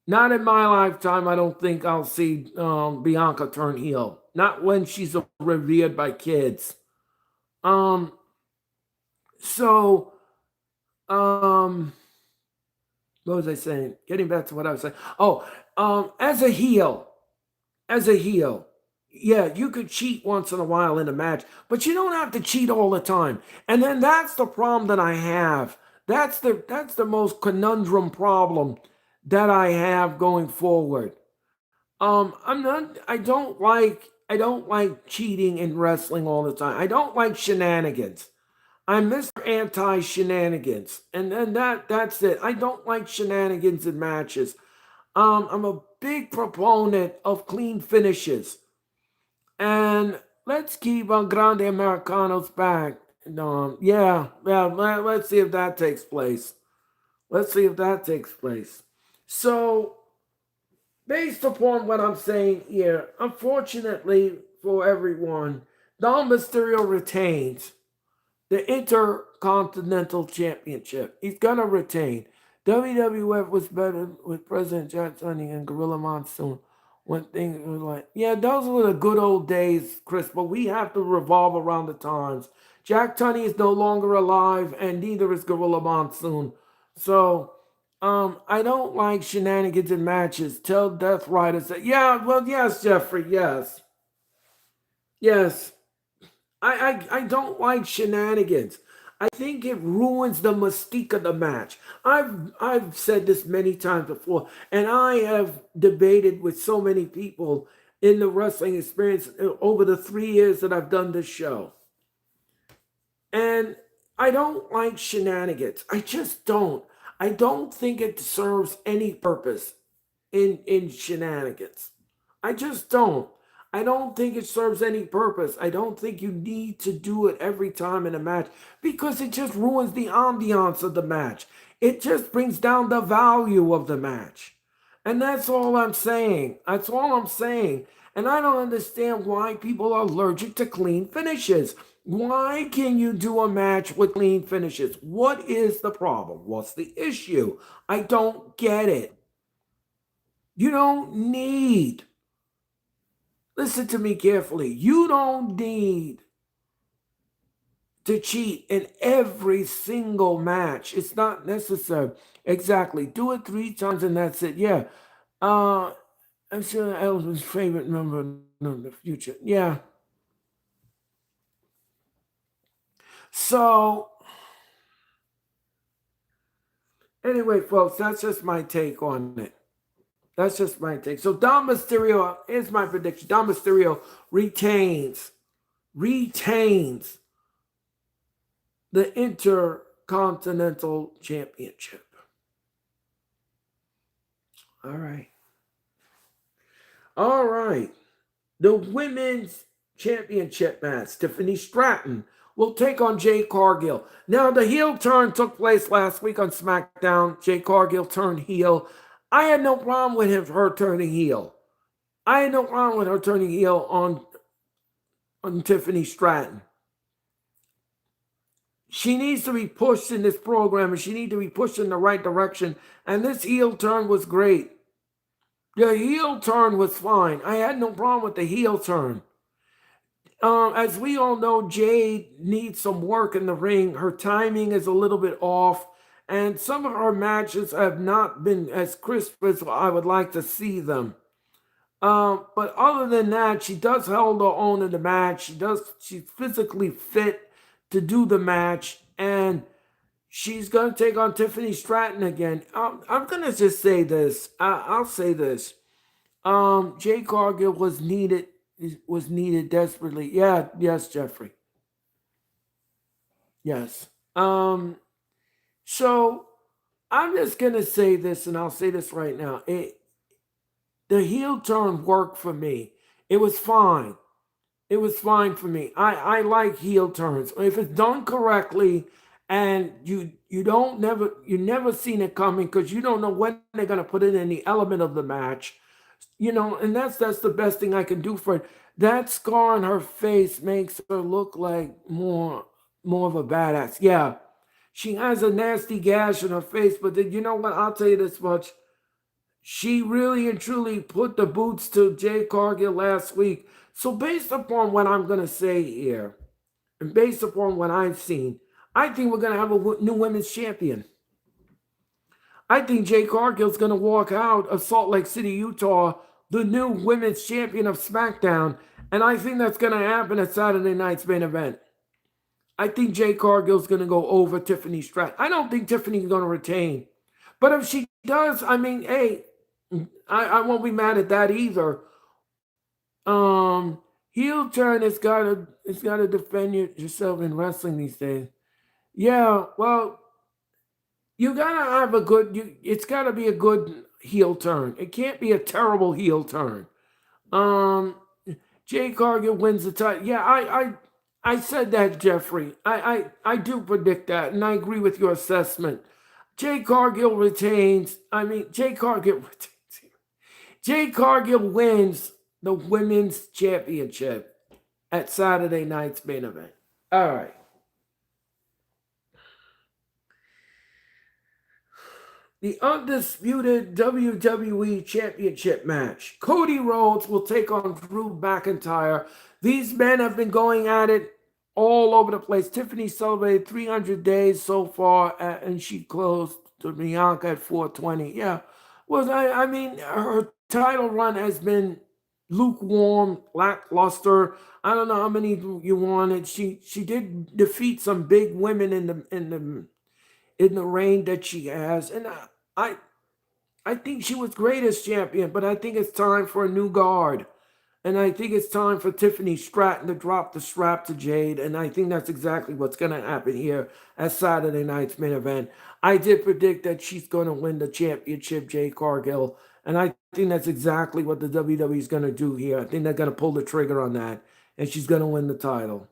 Not in my lifetime. I don't think I'll see Bianca turn heel. Not when she's revered by kids. Um, so, um, what was I saying? Getting back to what I was saying. Oh, as a heel, yeah, you could cheat once in a while in a match, but you don't have to cheat all the time. And then that's the problem that I have. That's the most conundrum problem that I have going forward. I don't like cheating in wrestling all the time. I don't like shenanigans. I'm Mr. Anti Shenanigans. And then that's it. I don't like shenanigans in matches. I'm a big proponent of clean finishes. And let's keep Grande Americanos back. Yeah, let's see if that takes place. Let's see if that takes place. So, based upon what I'm saying here, unfortunately for everyone, Dom Mysterio retains the Intercontinental Championship. He's going to retain. WWF was better with President Jack Tunney and Gorilla Monsoon when things were like, yeah, those were the good old days, Chris, but we have to revolve around the times. Jack Tunney is no longer alive, and neither is Gorilla Monsoon. So, I don't like shenanigans in matches. Tell Death Riders that, yeah, well, yes, Jeffrey, yes. Yes. I don't like shenanigans. I think it ruins the mystique of the match. I've said this many times before, and I have debated with so many people in the wrestling experience over the 3 years that I've done this show. And I don't like shenanigans. I just don't. I don't think it serves any purpose in shenanigans. I just don't. I don't think it serves any purpose. I don't think you need to do it every time in a match because it just ruins the ambiance of the match. It just brings down the value of the match. And that's all I'm saying. That's all I'm saying. And I don't understand why people are allergic to clean finishes. Why can you do a match with clean finishes? What is the problem? What's the issue? I don't get it. You don't need, listen to me carefully, you don't need to cheat in every single match. It's not necessary. Exactly. Do it 3 times and that's it. Yeah. I'm sure Elvis's favorite member in the future. Yeah. So, anyway, folks, that's just my take on it. That's just my take. So Dom Mysterio, here's my prediction. Dom Mysterio retains the Intercontinental Championship. All right. All right. The Women's Championship match. Tiffany Stratton will take on Jade Cargill. Now, the heel turn took place last week on SmackDown. Jade Cargill turned heel. I had no problem with her turning heel. I had no problem with her turning heel on Tiffany Stratton. She needs to be pushed in this program and she needs to be pushed in the right direction. And this heel turn was great. The heel turn was fine. I had no problem with the heel turn. As we all know, Jade needs some work in the ring. Her timing is a little bit off. And some of her matches have not been as crisp as I would like to see them. But other than that, she does hold her own in the match. She's physically fit to do the match. And she's going to take on Tiffany Stratton again. I'm going to just say this. I'll say this. Jade Cargill was needed was needed desperately. Yeah, yes, Jeffrey. Yes. So I'm just gonna say this, and I'll say this right now. The heel turn worked for me. It was fine. It was fine for me. I like heel turns. If it's done correctly and you never seen it coming because you don't know when they're gonna put it in the element of the match. And that's the best thing I can do for it. That scar on her face makes her look like more of a badass. Yeah. She has a nasty gash on her face, but then, you know what? I'll tell you this much. She really and truly put the boots to Jay Cargill last week. So, based upon what I'm going to say here, and based upon what I've seen, I think we're going to have a new women's champion. I think Jay Cargill's going to walk out of Salt Lake City, Utah, the new women's champion of SmackDown. And I think that's going to happen at Saturday night's main event. I think Jay Cargill's going to go over Tiffany Stratton. I don't think Tiffany's going to retain. But if she does, I mean, hey, I won't be mad at that either. Heel turn has gotta defend yourself in wrestling these days. Yeah, well, you gotta have it's gotta be a good heel turn. It can't be a terrible heel turn. Um, Jay Cargill wins the title. Yeah, I said that, Jeffrey. I do predict that, and I agree with your assessment. Jay Cargill retains. Jay Cargill wins the women's championship at Saturday night's main event. All right. The undisputed WWE Championship match. Cody Rhodes will take on Drew McIntyre. These men have been going at it all over the place. Tiffany celebrated 300 days so far, and she closed to Bianca at 420. Yeah. Well, I mean, her title run has been lukewarm, lackluster. I don't know how many you wanted. She did defeat some big women in the reign that she has, and I I think she was great as champion, but I think it's time for a new guard. And I think it's time for Tiffany Stratton to drop the strap to Jade. And I think that's exactly what's going to happen here at Saturday night's main event. I did predict that she's going to win the championship, Jade Cargill. And I think that's exactly what the WWE is going to do here. I think they're going to pull the trigger on that. And she's going to win the title.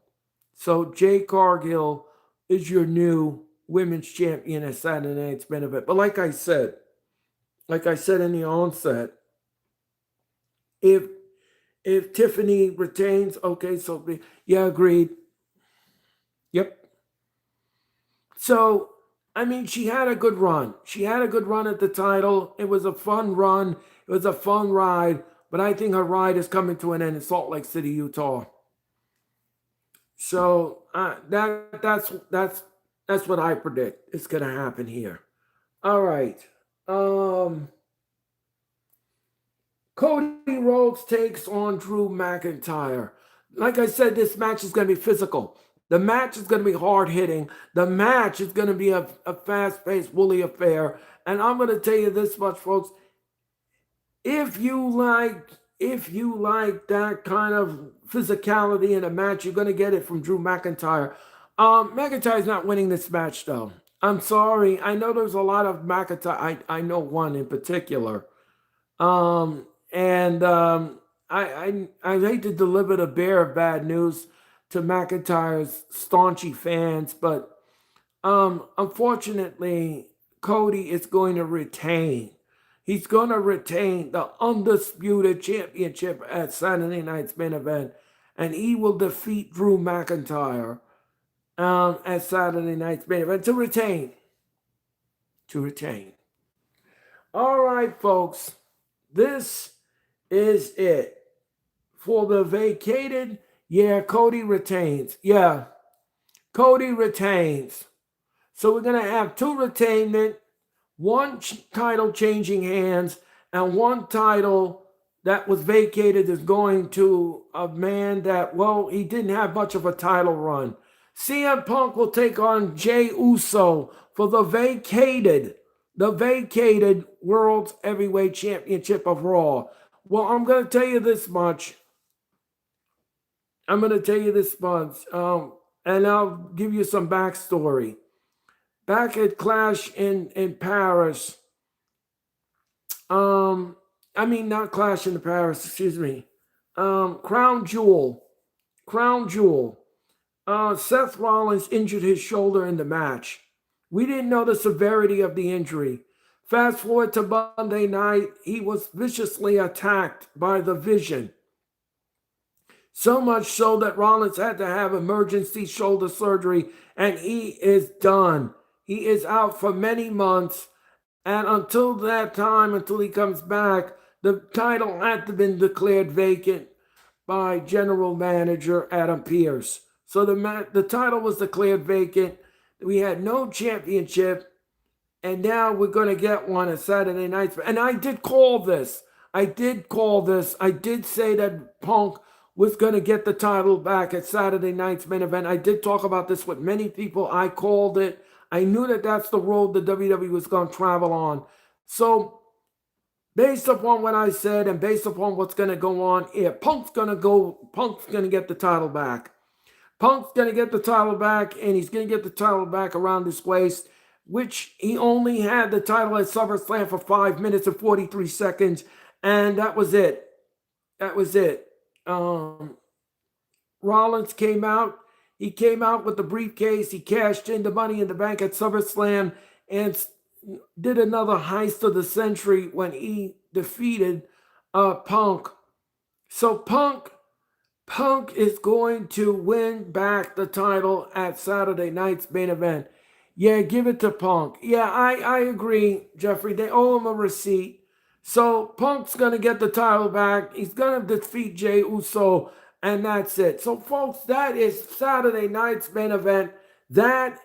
So Jade Cargill is your new women's champion at Saturday night's main event. But like I said in the onset, if Tiffany retains, okay, so yeah, agreed. Yep. So, I mean, she had a good run. She had a good run at the title. It was a fun run. It was a fun ride. But I think her ride is coming to an end in Salt Lake City, Utah. So that's what I predict is going to happen here. All right. Cody Rhodes takes on Drew McIntyre. Like I said, this match is going to be physical. The match is going to be hard hitting. The match is going to be a fast-paced, woolly affair. And I'm going to tell you this much, folks. If you like that kind of physicality in a match, you're going to get it from Drew McIntyre. McIntyre's not winning this match, though. I'm sorry. I know there's a lot of McIntyre. I know one in particular. I hate to deliver the bearer of bad news to McIntyre's staunchy fans, but unfortunately, Cody is going to retain. He's going to retain the undisputed championship at Saturday night's main event, and he will defeat Drew McIntyre at Saturday night's main event to retain. All right, folks. This is it for the vacated. Yeah, Cody retains. Yeah, Cody retains. So we're going to have two retainment, one title changing hands, and one title that was vacated is going to a man that, well, he didn't have much of a title run. CM Punk will take on Jey Uso for the vacated World Heavyweight Championship of Raw. Well, I'm going to tell you this much. I'm going to tell you this much, and I'll give you some backstory. Back at Clash in Paris, um, I mean, not Clash in Paris, excuse me, Crown Jewel. Crown Jewel. Seth Rollins injured his shoulder in the match. We didn't know the severity of the injury. Fast forward to Monday night, he was viciously attacked by the Vision. So much so that Rollins had to have emergency shoulder surgery, and he is done. He is out for many months, and until that time, until he comes back, the title had to been declared vacant by General Manager Adam Pearce. So the title was declared vacant. We had no championship, and now we're going to get one at Saturday nights. And I did call this. I did say that Punk was going to get the title back at Saturday night's main event. I did talk about this with many people. I called it. I knew that that's the road the WWE was going to travel on. So based upon what I said and based upon what's going to go on here, Punk's going to get the title back. Punk's going to get the title back, and he's going to get the title back around his waist, which he only had the title at SummerSlam for 5 minutes and 43 seconds, and that was it. That was it. Rollins came out. He came out with the briefcase. He cashed in the Money in the Bank at SummerSlam and did another heist of the century when he defeated Punk. So Punk is going to win back the title at Saturday night's main event. Yeah, give it to Punk. Yeah, I agree, Jeffrey. They owe him a receipt. So Punk's going to get the title back. He's going to defeat Jey Uso, and that's it. So, folks, that is Saturday night's main event. That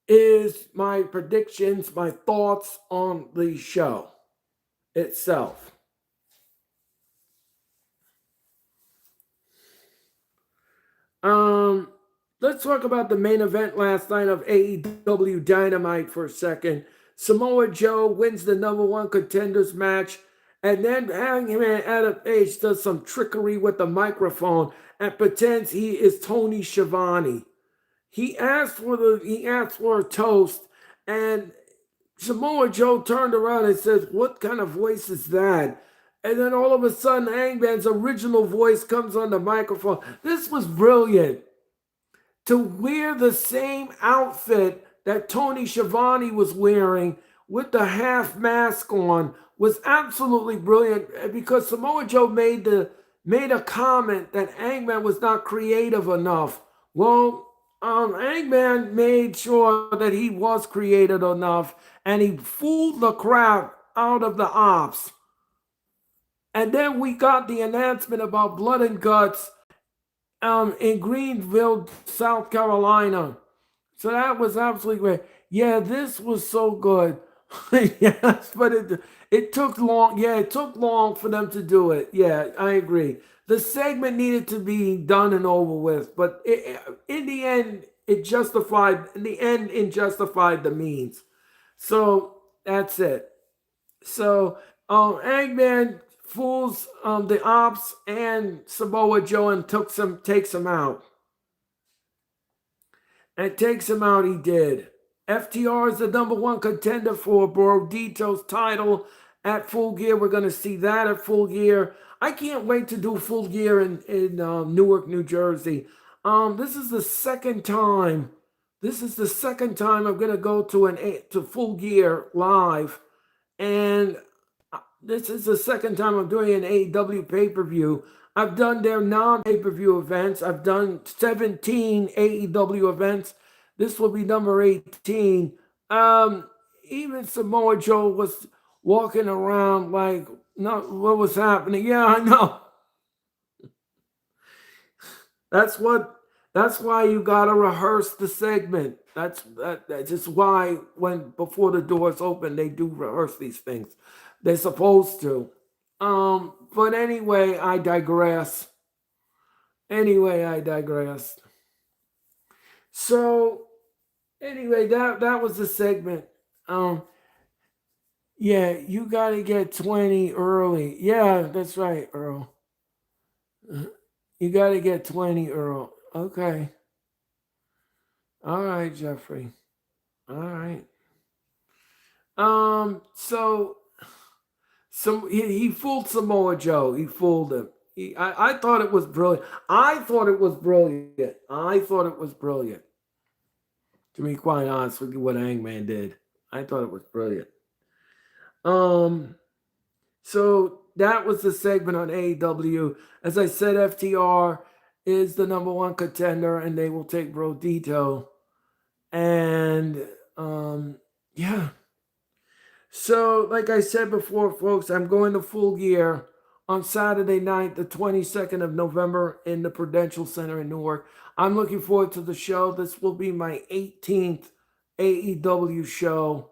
is my predictions, my thoughts on the show itself. Let's talk about the main event last night of AEW Dynamite for a second. Samoa Joe wins the number one contenders match, and then Hangman Adam Page does some trickery with the microphone and pretends he is Tony Schiavone. He asked for a toast, and Samoa Joe turned around and says, "What kind of voice is that?" And then all of a sudden, Hangman's original voice comes on the microphone. This was brilliant. To wear the same outfit that Tony Schiavone was wearing with the half mask on was absolutely brilliant, because Samoa Joe made a comment that Hangman was not creative enough. Well, Hangman made sure that he was creative enough, and he fooled the crap out of the ops. And then we got the announcement about Blood and Guts in Greenville, South Carolina. So that was absolutely great. Yeah, this was so good. Yes, but it took long. Yeah, it took long for them to do it. Yeah, I agree. The segment needed to be done and over with, but in the end, it justified. In the end, it justified the means. So that's it. So Eggman fools the ops and Samoa Joe and takes him out. And takes him out, he did. FTR is the number one contender for Brodito's title at Full Gear. We're going to see that at Full Gear. I can't wait to do Full Gear in Newark, New Jersey. This is the second time. This is the second time I'm going to go to Full Gear live. And this is the second time I'm doing an AEW pay-per-view. I've done their non-pay-per-view events. I've done 17 AEW events. This will be number 18. Even Samoa Joe was walking around like, what was happening? Yeah, I know. That's why you gotta rehearse the segment. That's just why before the doors open, they do rehearse these things. They're supposed to. But anyway, I digress. So anyway, that was the segment. Yeah, you gotta get 20 early. Yeah, that's right, Earl. You got to get 20, Earl. Okay. All right, Jeffrey. All right. So he fooled Samoa Joe. He fooled him. I thought it was brilliant. I thought it was brilliant. I thought it was brilliant. To be quite honest with you, what Hangman did, I thought it was brilliant. Um, so that was the segment on AEW. As I said, FTR is the number one contender, and they will take Brodito. And yeah. So, like I said before, folks, I'm going to Full Gear on Saturday night, the 22nd of November, in the Prudential Center in Newark. I'm looking forward to the show. This will be my 18th AEW show.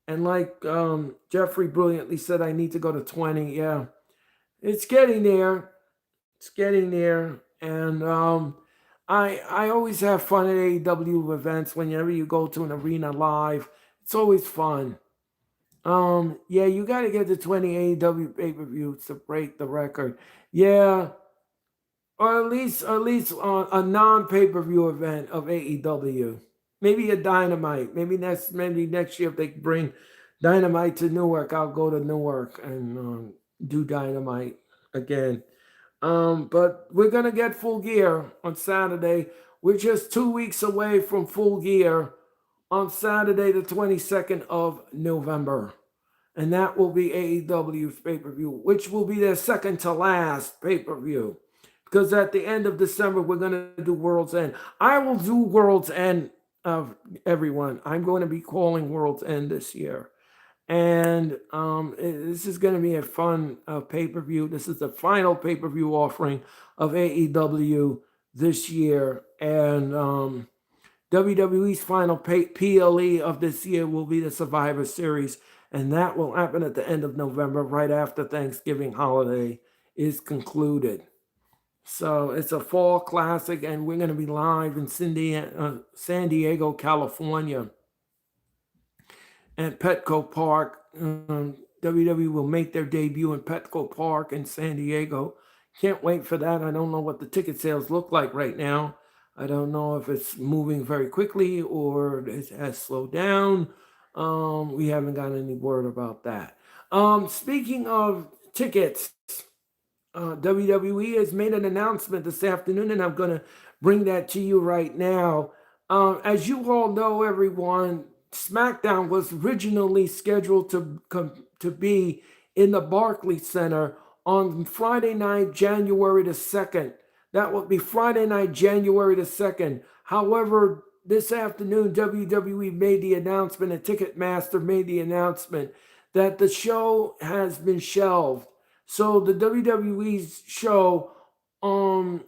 And like Jeffrey brilliantly said, I need to go to 20. Yeah, it's getting there. It's getting there. And I always have fun at AEW events whenever you go to an arena live. It's always fun. Yeah, you got to get the 20 AEW pay-per-views to break the record. Yeah, or at least a non-pay-per-view event of AEW. Maybe a Dynamite. Maybe next year if they bring Dynamite to Newark, I'll go to Newark and do Dynamite again. But we're gonna get Full Gear on Saturday. We're just 2 weeks away from Full Gear on Saturday, the 22nd of November. And that will be AEW's pay-per-view, which will be their second to last pay-per-view. Because at the end of December, we're going to do World's End. I will do World's End of everyone. I'm going to be calling World's End this year. And this is going to be a fun pay-per-view. This is the final pay-per-view offering of AEW this year. And WWE's final PLE of this year will be the Survivor Series. And that will happen at the end of November, right after Thanksgiving holiday is concluded. So it's a fall classic, and we're going to be live in San Diego, California, at Petco Park. WWE will make their debut in Petco Park in San Diego. Can't wait for that. I don't know what the ticket sales look like right now. I don't know if it's moving very quickly or it has slowed down. We haven't got any word about that. Speaking of tickets, WWE has made an announcement this afternoon, and I'm going to bring that to you right now. As you all know, everyone, SmackDown was originally scheduled to be in the Barclays Center on Friday night, January the 2nd. That would be Friday night, January the 2nd. However, this afternoon, WWE made the announcement, and Ticketmaster made the announcement that the show has been shelved. So the WWE show on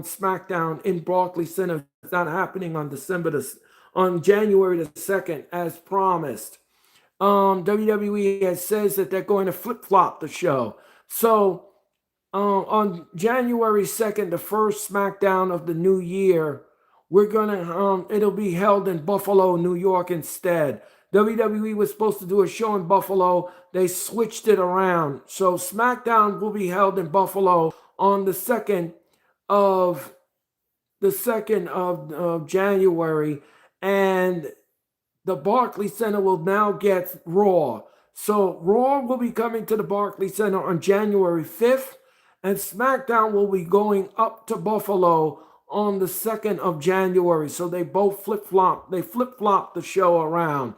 SmackDown in Barclays Center is not happening on January the 2nd as promised. WWE says that they're going to flip-flop the show. So on January 2nd, the first SmackDown of the new year, it'll be held in Buffalo, New York instead. WWE was supposed to do a show in Buffalo. They switched it around. So SmackDown will be held in Buffalo on the 2nd of January, and the Barclays Center will now get Raw. So Raw will be coming to the Barclays Center on January 5th, and SmackDown will be going up to Buffalo on the 2nd of January. So they both flip-flop. They flip-flop the show around.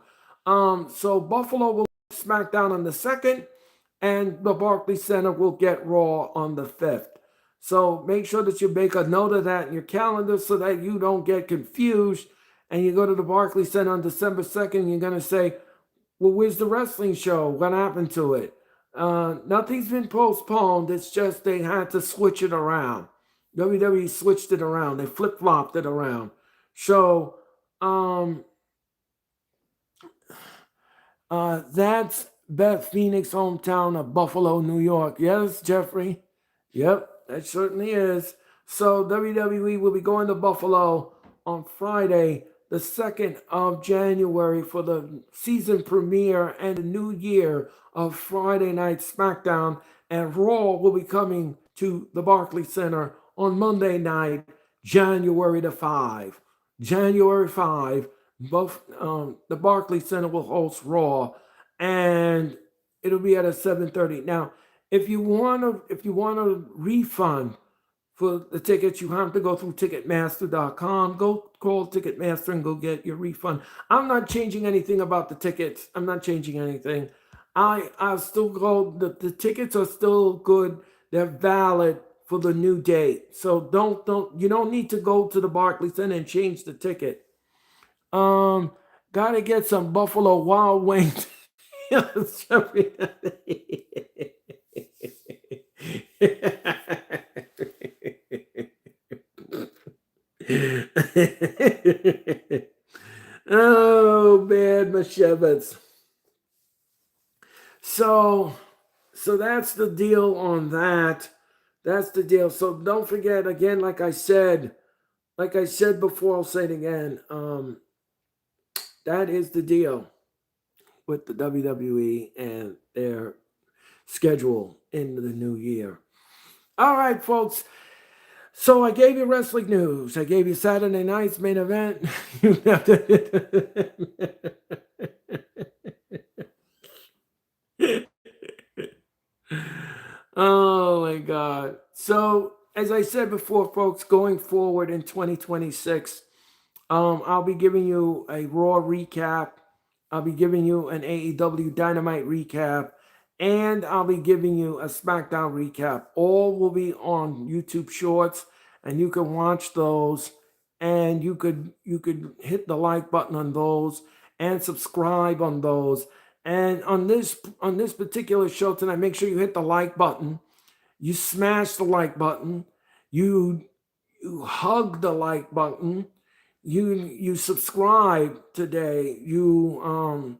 So Buffalo will get SmackDown on the 2nd, and the Barclays Center will get Raw on the 5th. So make sure that you make a note of that in your calendar so that you don't get confused and you go to the Barclays Center on December 2nd, you're going to say, well, where's the wrestling show? What happened to it? Nothing's been postponed. It's just they had to switch it around. WWE switched it around. They flip-flopped it around. So that's Beth Phoenix, hometown of Buffalo, New York. Yes, Jeffrey? Yep, that certainly is. So WWE will be going to Buffalo on Friday, the 2nd of January, for the season premiere and the new year of Friday Night SmackDown. And Raw will be coming to the Barclays Center on Monday night, January the 5. January 5, both the Barclays Center will host Raw, and it'll be at a 7:30. Now, if you want a refund for the tickets, you have to go through Ticketmaster.com. Go call Ticketmaster and go get your refund. I'm not changing anything about the tickets. I'm not changing anything. I'll still go. The tickets are still good. They're valid for the new date. So don't you don't need to go to the Barclays Center and change the ticket. Um, Gotta get some Buffalo Wild Wings. Oh man, Mashevitz. So so that's the deal on that. That's the deal. So don't forget again, like I said before, I'll say it again. That is the deal with the WWE and their schedule in the new year. All right, folks. So I gave you wrestling news. I gave you Saturday night's main event. Oh my God. So as I said before, folks, going forward in 2026, I'll be giving you a Raw recap. I'll be giving you an AEW Dynamite recap, and I'll be giving you a SmackDown recap. All will be on YouTube Shorts, and you can watch those. And you could hit the like button on those and subscribe on those. And on this particular show tonight, make sure you hit the like button. You smash the like button. You you hug the like button. You subscribe today. You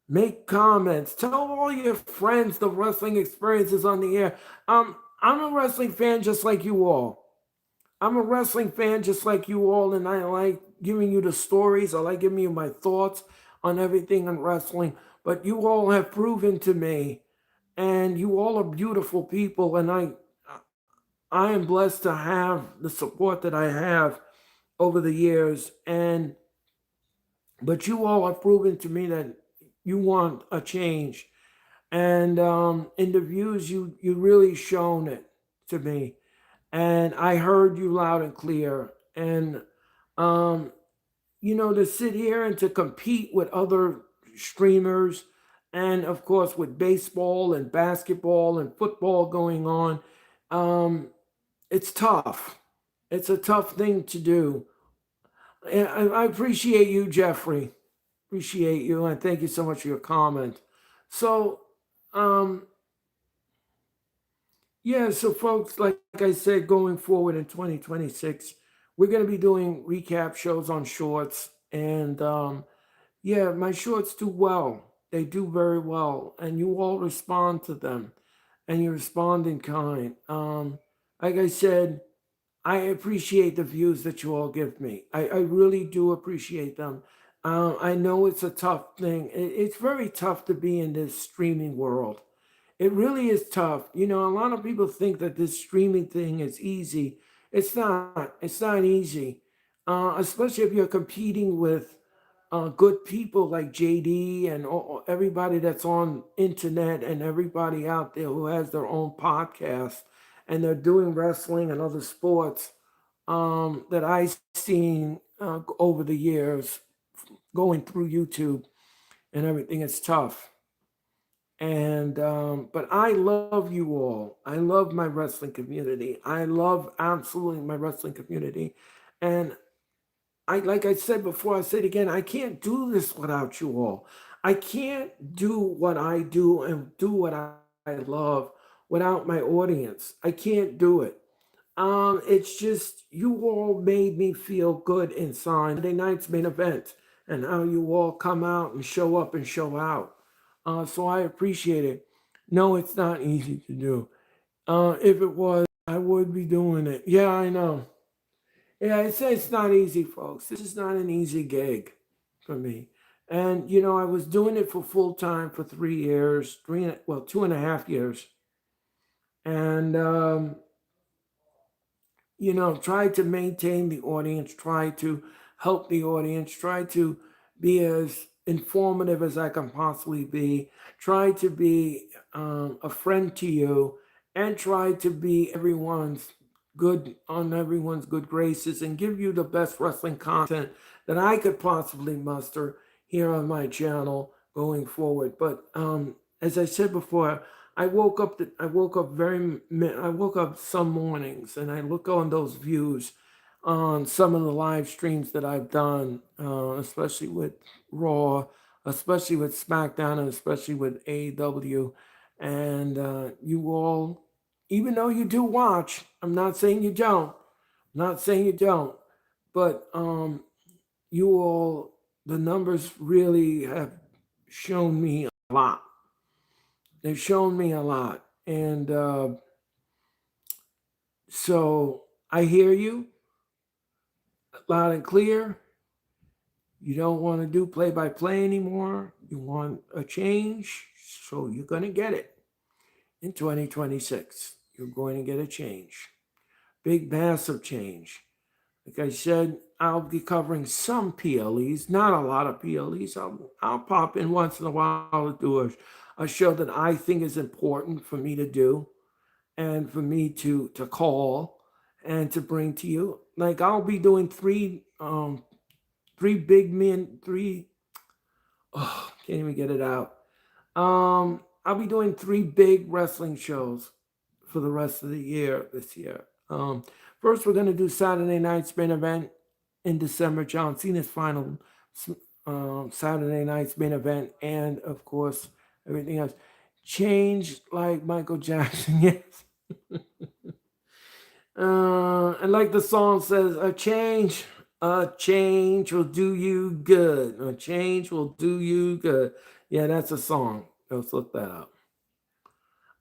make comments. Tell all your friends the wrestling experience is on the air. I'm a wrestling fan just like you all. I'm a wrestling fan just like you all, and I like giving you the stories. I like giving you my thoughts on everything in wrestling. But you all have proven to me, and you all are beautiful people, and I am blessed to have the support that I have over the years. And but you all have proven to me that you want a change, and in the views you really shown it to me, and I heard you loud and clear. And um, to sit here and to compete with other streamers, and of course with baseball and basketball and football going on, um, it's tough. It's a tough thing to do. And I appreciate you, Jeffrey. Appreciate you, and thank you so much for your comment. So, um, yeah, so folks, like I said, going forward in 2026, we're going to be doing recap shows on shorts. And yeah, my shorts do well. They do very well. And you all respond to them, and you respond in kind. Like I said, I appreciate the views that you all give me. I really do appreciate them. I know it's a tough thing. It's very tough to be in this streaming world. It really is tough. A lot of people think that this streaming thing is easy. It's not. It's not easy, especially if you're competing with good people like JD and everybody that's on internet, and everybody out there who has their own podcast, and they're doing wrestling and other sports that I've seen over the years going through YouTube and everything. It's tough. And but I love you all. I love my wrestling community. I love absolutely my wrestling community. And like I said before, I said again, I can't do this without you all. I can't do what I do and do what I love without my audience. I can't do it. It's just you all made me feel good inside. Monday night's main event, and how you all come out and show up and show out. So I appreciate it. No, it's not easy to do. If it was, I would be doing it. Yeah, I know. Yeah, it's not easy, folks. This is not an easy gig for me. And I was doing it for full time for 3 years, 2.5 years, and try to maintain the audience, try to help the audience, try to be as informative as I can possibly be, try to be a friend to you, and try to be everyone's good graces and give you the best wrestling content that I could possibly muster here on my channel going forward. But as I said before, I woke up some mornings and I look on those views on some of the live streams that I've done, especially with Raw, especially with SmackDown, and especially with AEW. And you all, even though you do watch, I'm not saying you don't, not saying you don't, but you all, the numbers really have shown me a lot. They've shown me a lot. And so I hear you loud and clear. You don't want to do play by play anymore. You want a change. So you're going to get it in 2026. You're going to get a change. Big, massive change. Like I said, I'll be covering some PLEs, not a lot of PLEs. I'll pop in once in a while to do a show that I think is important for me to do and for me to call and to bring to you. Like I'll be doing three big men, three, oh, can't even get it out. I'll be doing three big wrestling shows for the rest of the year this year. First, we're going to do Saturday night's main event in December, John Cena's final Saturday night's main event, and of course, everything else. Change like Michael Jackson, yes. And like the song says, a change will do you good. A change will do you good. Yeah, that's a song. Let's look that up.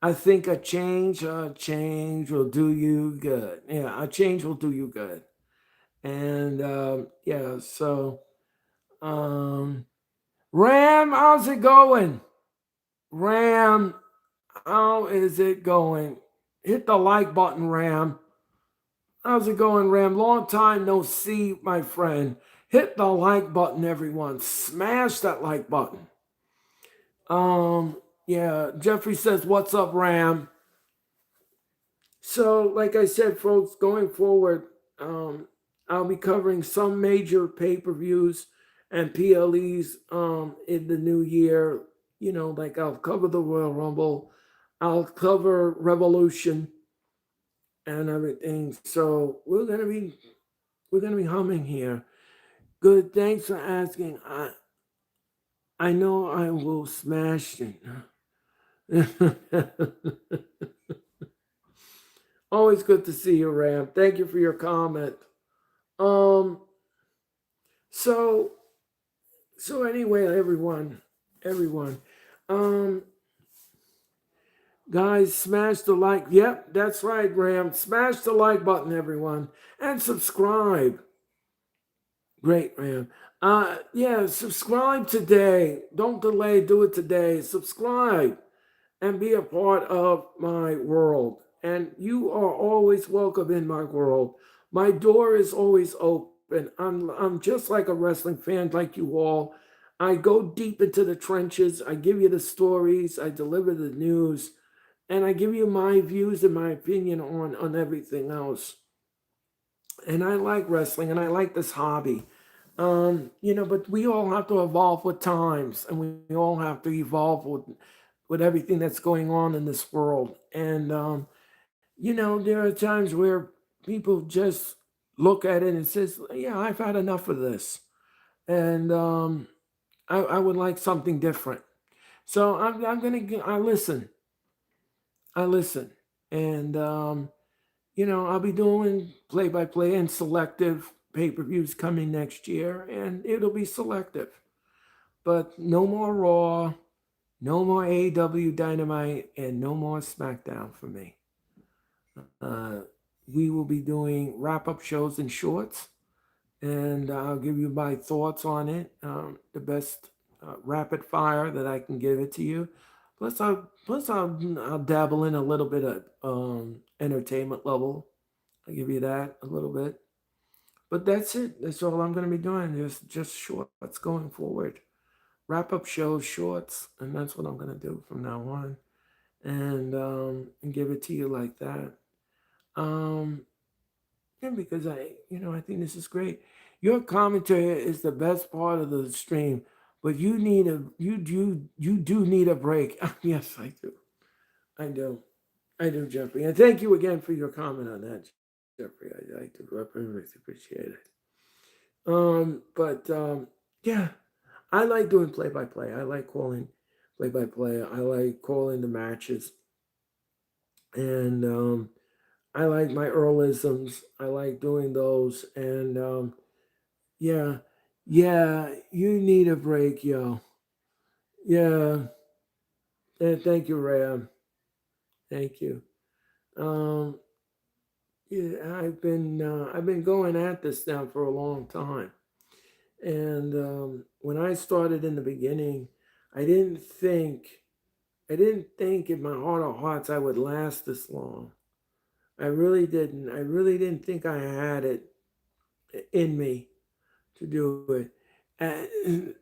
I think a change will do you good. Yeah, a change will do you good. And yeah, so Ram, how's it going? Ram, how is it going? Hit the like button, Ram. How's it going, Ram? Long time no see, my friend. Hit the like button, everyone. Smash that like button. Yeah, Jeffrey says, "What's up, Ram?" So, like I said, folks, going forward, I'll be covering some major pay-per-views and PLEs in the new year. Like I'll cover the Royal Rumble, I'll cover Revolution and everything. So we're gonna be humming here. Good, thanks for asking. I know I will smash it. Always good to see you, Ram. Thank you for your comment. Um, so anyway, everyone, um, guys, smash the like. Yep, that's right, Ram. Smash the like button, everyone, and subscribe. Great, Ram. Yeah, subscribe today. Don't delay. Do it today. Subscribe and be a part of my world. And you are always welcome in my world. My door is always open. I'm just like a wrestling fan, like you all. I go deep into the trenches. I give you the stories. I deliver the news, and I give you my views and my opinion on everything else. And I like wrestling, and I like this hobby. But we all have to evolve with times, and we all have to evolve with everything that's going on in this world. And there are times where people just look at it and says, "Yeah, I've had enough of this," and I would like something different. So I listen, and I'll be doing play by play and selective pay per views coming next year, and it'll be selective. But no more Raw, no more AEW Dynamite, and no more SmackDown for me. Uh, we will be doing wrap up shows and shorts, and I'll give you my thoughts on it. The best rapid fire that I can give it to you. Plus I'll dabble in a little bit of entertainment level I'll give you that a little bit. But that's it. That's all I'm going to be doing. Just shorts going forward. Wrap up shows, shorts, and that's what I'm going to do from now on. And give it to you like that. Um, yeah, because I think this is great. Your commentary is the best part of the stream, but you do need a break. Yes, I do. I do. I do, Jeffrey. And thank you again for your comment on that, Jeffrey. I do. I really appreciate it. But yeah, I like doing play by play. I like calling play by play. I like calling the matches, and I like my Earlisms. I like doing those, and yeah, yeah. You need a break, yo. Yeah. Thank you, Ram. Thank you. Um, yeah, I've been going at this now for a long time. And when I started in the beginning, I didn't think I didn't think in my heart of hearts I would last this long. I really didn't. I really didn't think I had it in me to do it.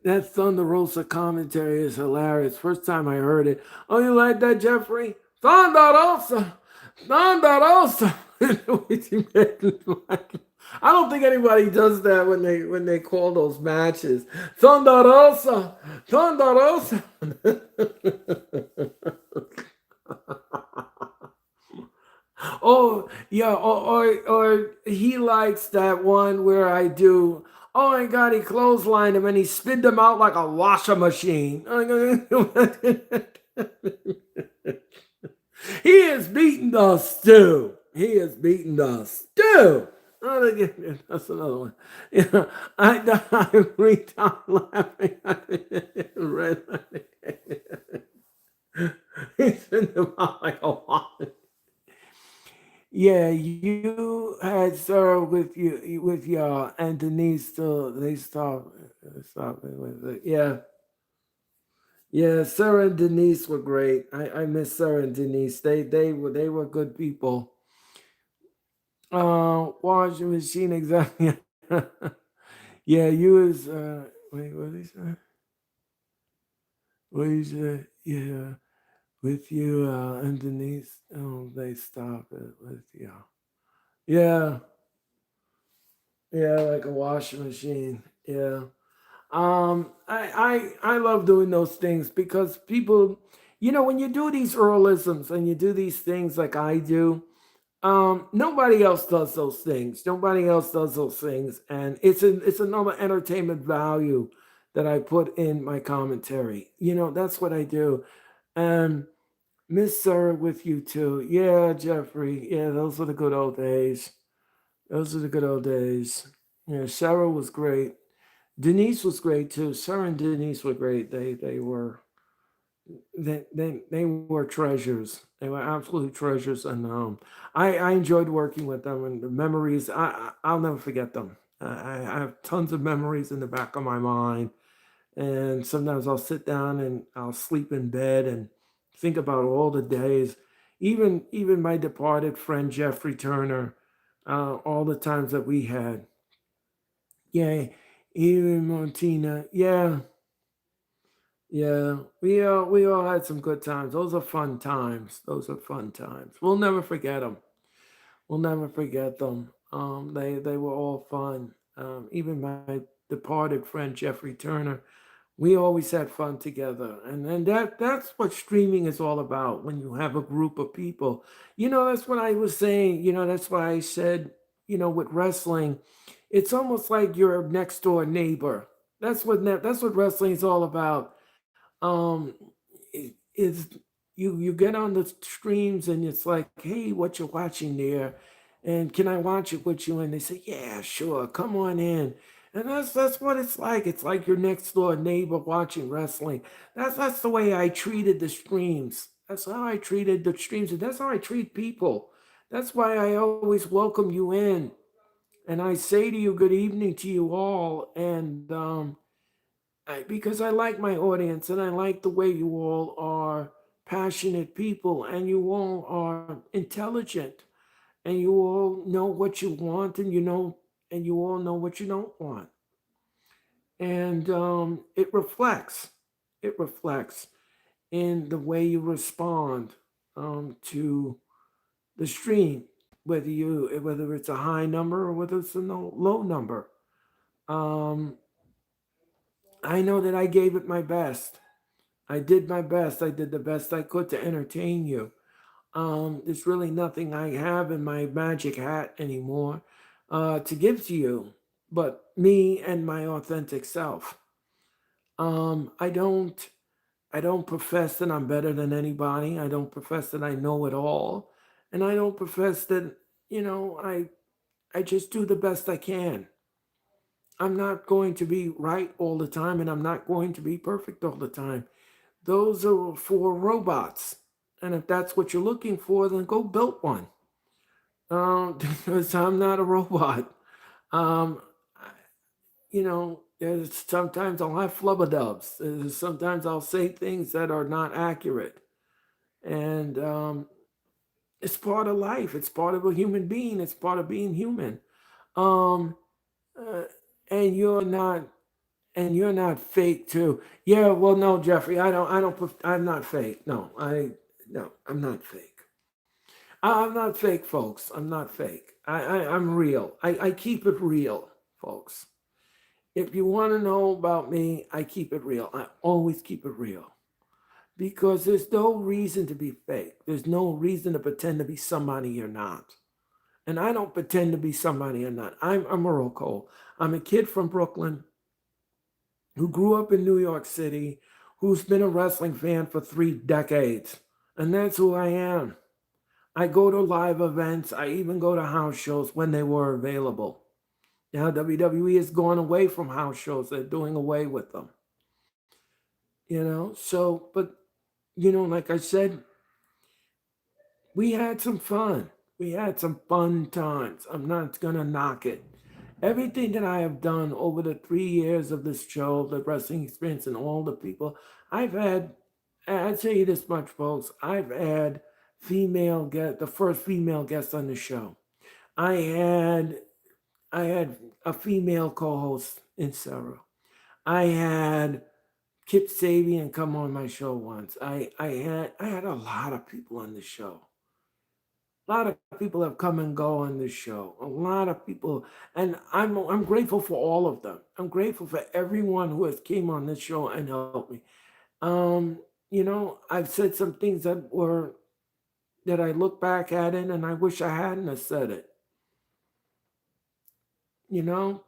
That Thunder Rosa commentary is hilarious. First time I heard it. Oh, you like that, Jeffrey? Thunder Rosa! Thunder Rosa! I don't think anybody does that when they call those matches. Thunder Rosa! Thunder Rosa! Oh yeah, or he likes that one where I do. Oh my God, he clotheslined him and he spit them out like a washer machine. He is beating the stew. He is beating the stew. That's another one. Yeah, I read out laughing. He's in the mouth like a washer. Yeah, you had Sarah with y'all and Denise still they stop it with it. Yeah. Yeah, Sarah and Denise were great. I miss Sarah and Denise. They were good people. Washing machine exactly. Yeah, you was wait, what did he say? What did he say? Yeah. With you and Denise. Oh, they stop it with you. Yeah. Yeah, like a washing machine. Yeah. I love doing those things because people, when you do these Earlisms and you do these things like I do, nobody else does those things. Nobody else does those things, and it's another entertainment value that I put in my commentary. That's what I do. And Miss Sarah with you too. Yeah, Jeffrey. Yeah, those were the good old days. Those are the good old days. Yeah, Sarah was great. Denise was great too. Sarah and Denise were great. They were treasures. They were absolute treasures, and I enjoyed working with them. And the memories, I'll never forget them. I have tons of memories in the back of my mind, and sometimes I'll sit down and I'll sleep in bed and think about all the days, even my departed friend Jeffrey Turner, all the times that we had. Yeah, even Montina. Yeah, yeah. We all had some good times. Those are fun times. Those are fun times. We'll never forget them. We'll never forget them. They were all fun. Even my departed friend Jeffrey Turner. We always had fun together, and that's what streaming is all about. When you have a group of people, that's what I was saying. That's why I said, with wrestling, it's almost like your next door neighbor. That's what wrestling is all about. Is you get on the streams and it's like, hey, what you're watching there, and can I watch it with you? And they say, yeah, sure, come on in. And that's what it's like. It's like your next door neighbor watching wrestling. That's the way I treated the streams. That's how I treated the streams, and that's how I treat people. That's why I always welcome you in, and I say to you, good evening to you all, and because I like my audience and I like the way you all are passionate people and you all are intelligent and you all know what you want, and you all know what you don't want, and it reflects in the way you respond to the stream, whether it's a high number or whether it's a low number. Um, I know that I gave it my best. I did my best. I did the best I could to entertain you. There's really nothing I have in my magic hat anymore to give to you, but me and my authentic self. I don't profess that I'm better than anybody. I don't profess that I know it all, and I don't profess that I just do the best I can. I'm not going to be right all the time, and I'm not going to be perfect all the time. Those are for robots. And if that's what you're looking for, then go build one. Because I'm not a robot. Um, sometimes I'll have flubadubs. Sometimes I'll say things that are not accurate. And it's part of life. It's part of a human being. It's part of being human. Um, uh, and you're not fake too. Yeah, well, no, Jeffrey, I'm not fake. No, I'm not fake. I'm not fake, folks. I'm not fake. I'm real. I keep it real, folks. If you want to know about me, I keep it real. I always keep it real because there's no reason to be fake. There's no reason to pretend to be somebody you're not. And I don't pretend to be somebody I'm not. I'm Earl Cole. I'm a kid from Brooklyn who grew up in New York City, who's been a wrestling fan for 3 decades. And that's who I am. I go to live events. I even go to house shows when they were available. Now WWE has gone away from house shows. They're doing away with them. But like I said, we had some fun. We had some fun times. I'm not gonna knock it. Everything that I have done over the 3 years of this show, the wrestling experience, and all the people I've had, I'd tell you this much, folks. I've had the first female guest on the show. I had I had a female co-host in Sarah. I had Kip Sabian come on my show once. I had a lot of people on the show. A lot of people have come and go on this show. A lot of people, and I'm grateful for all of them. I'm grateful for everyone who has came on this show and helped me. I've said some things that I look back at it and I wish I hadn't have said it.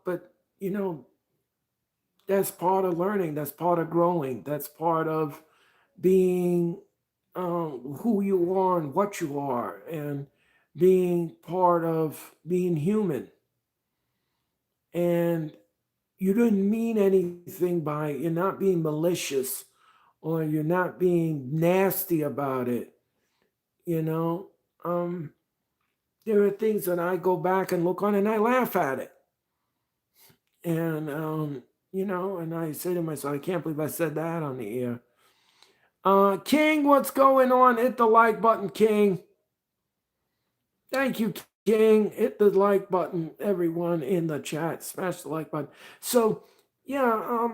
But that's part of learning. That's part of growing. That's part of being who you are and what you are, and being part of being human. And you didn't mean anything by you're not being malicious or you're not being nasty about it. You know, um, there are things that I go back and look on and I laugh at it. And and I say to myself, I can't believe I said that on the air. King, what's going on? Hit the like button, King. Thank you, King. Hit the like button, everyone in the chat. Smash the like button. So, yeah,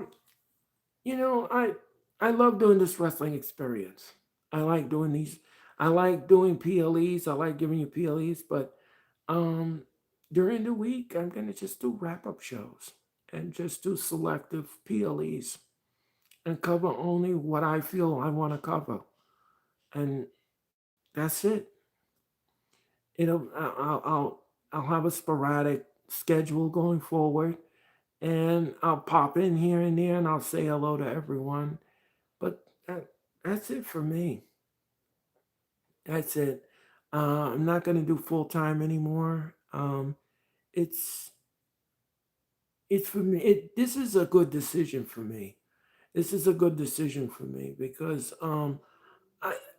I love doing this wrestling experience. I like doing these. I like doing PLEs. I like giving you PLEs, but um, during the week, I'm gonna just do wrap up shows and just do selective PLEs and cover only what I feel I want to cover, and that's it. I'll have a sporadic schedule going forward, and I'll pop in here and there, and I'll say hello to everyone. But that's it for me. That's it. I'm not going to do full time anymore. It's it's for me. This is a good decision for me. This is a good decision for me because I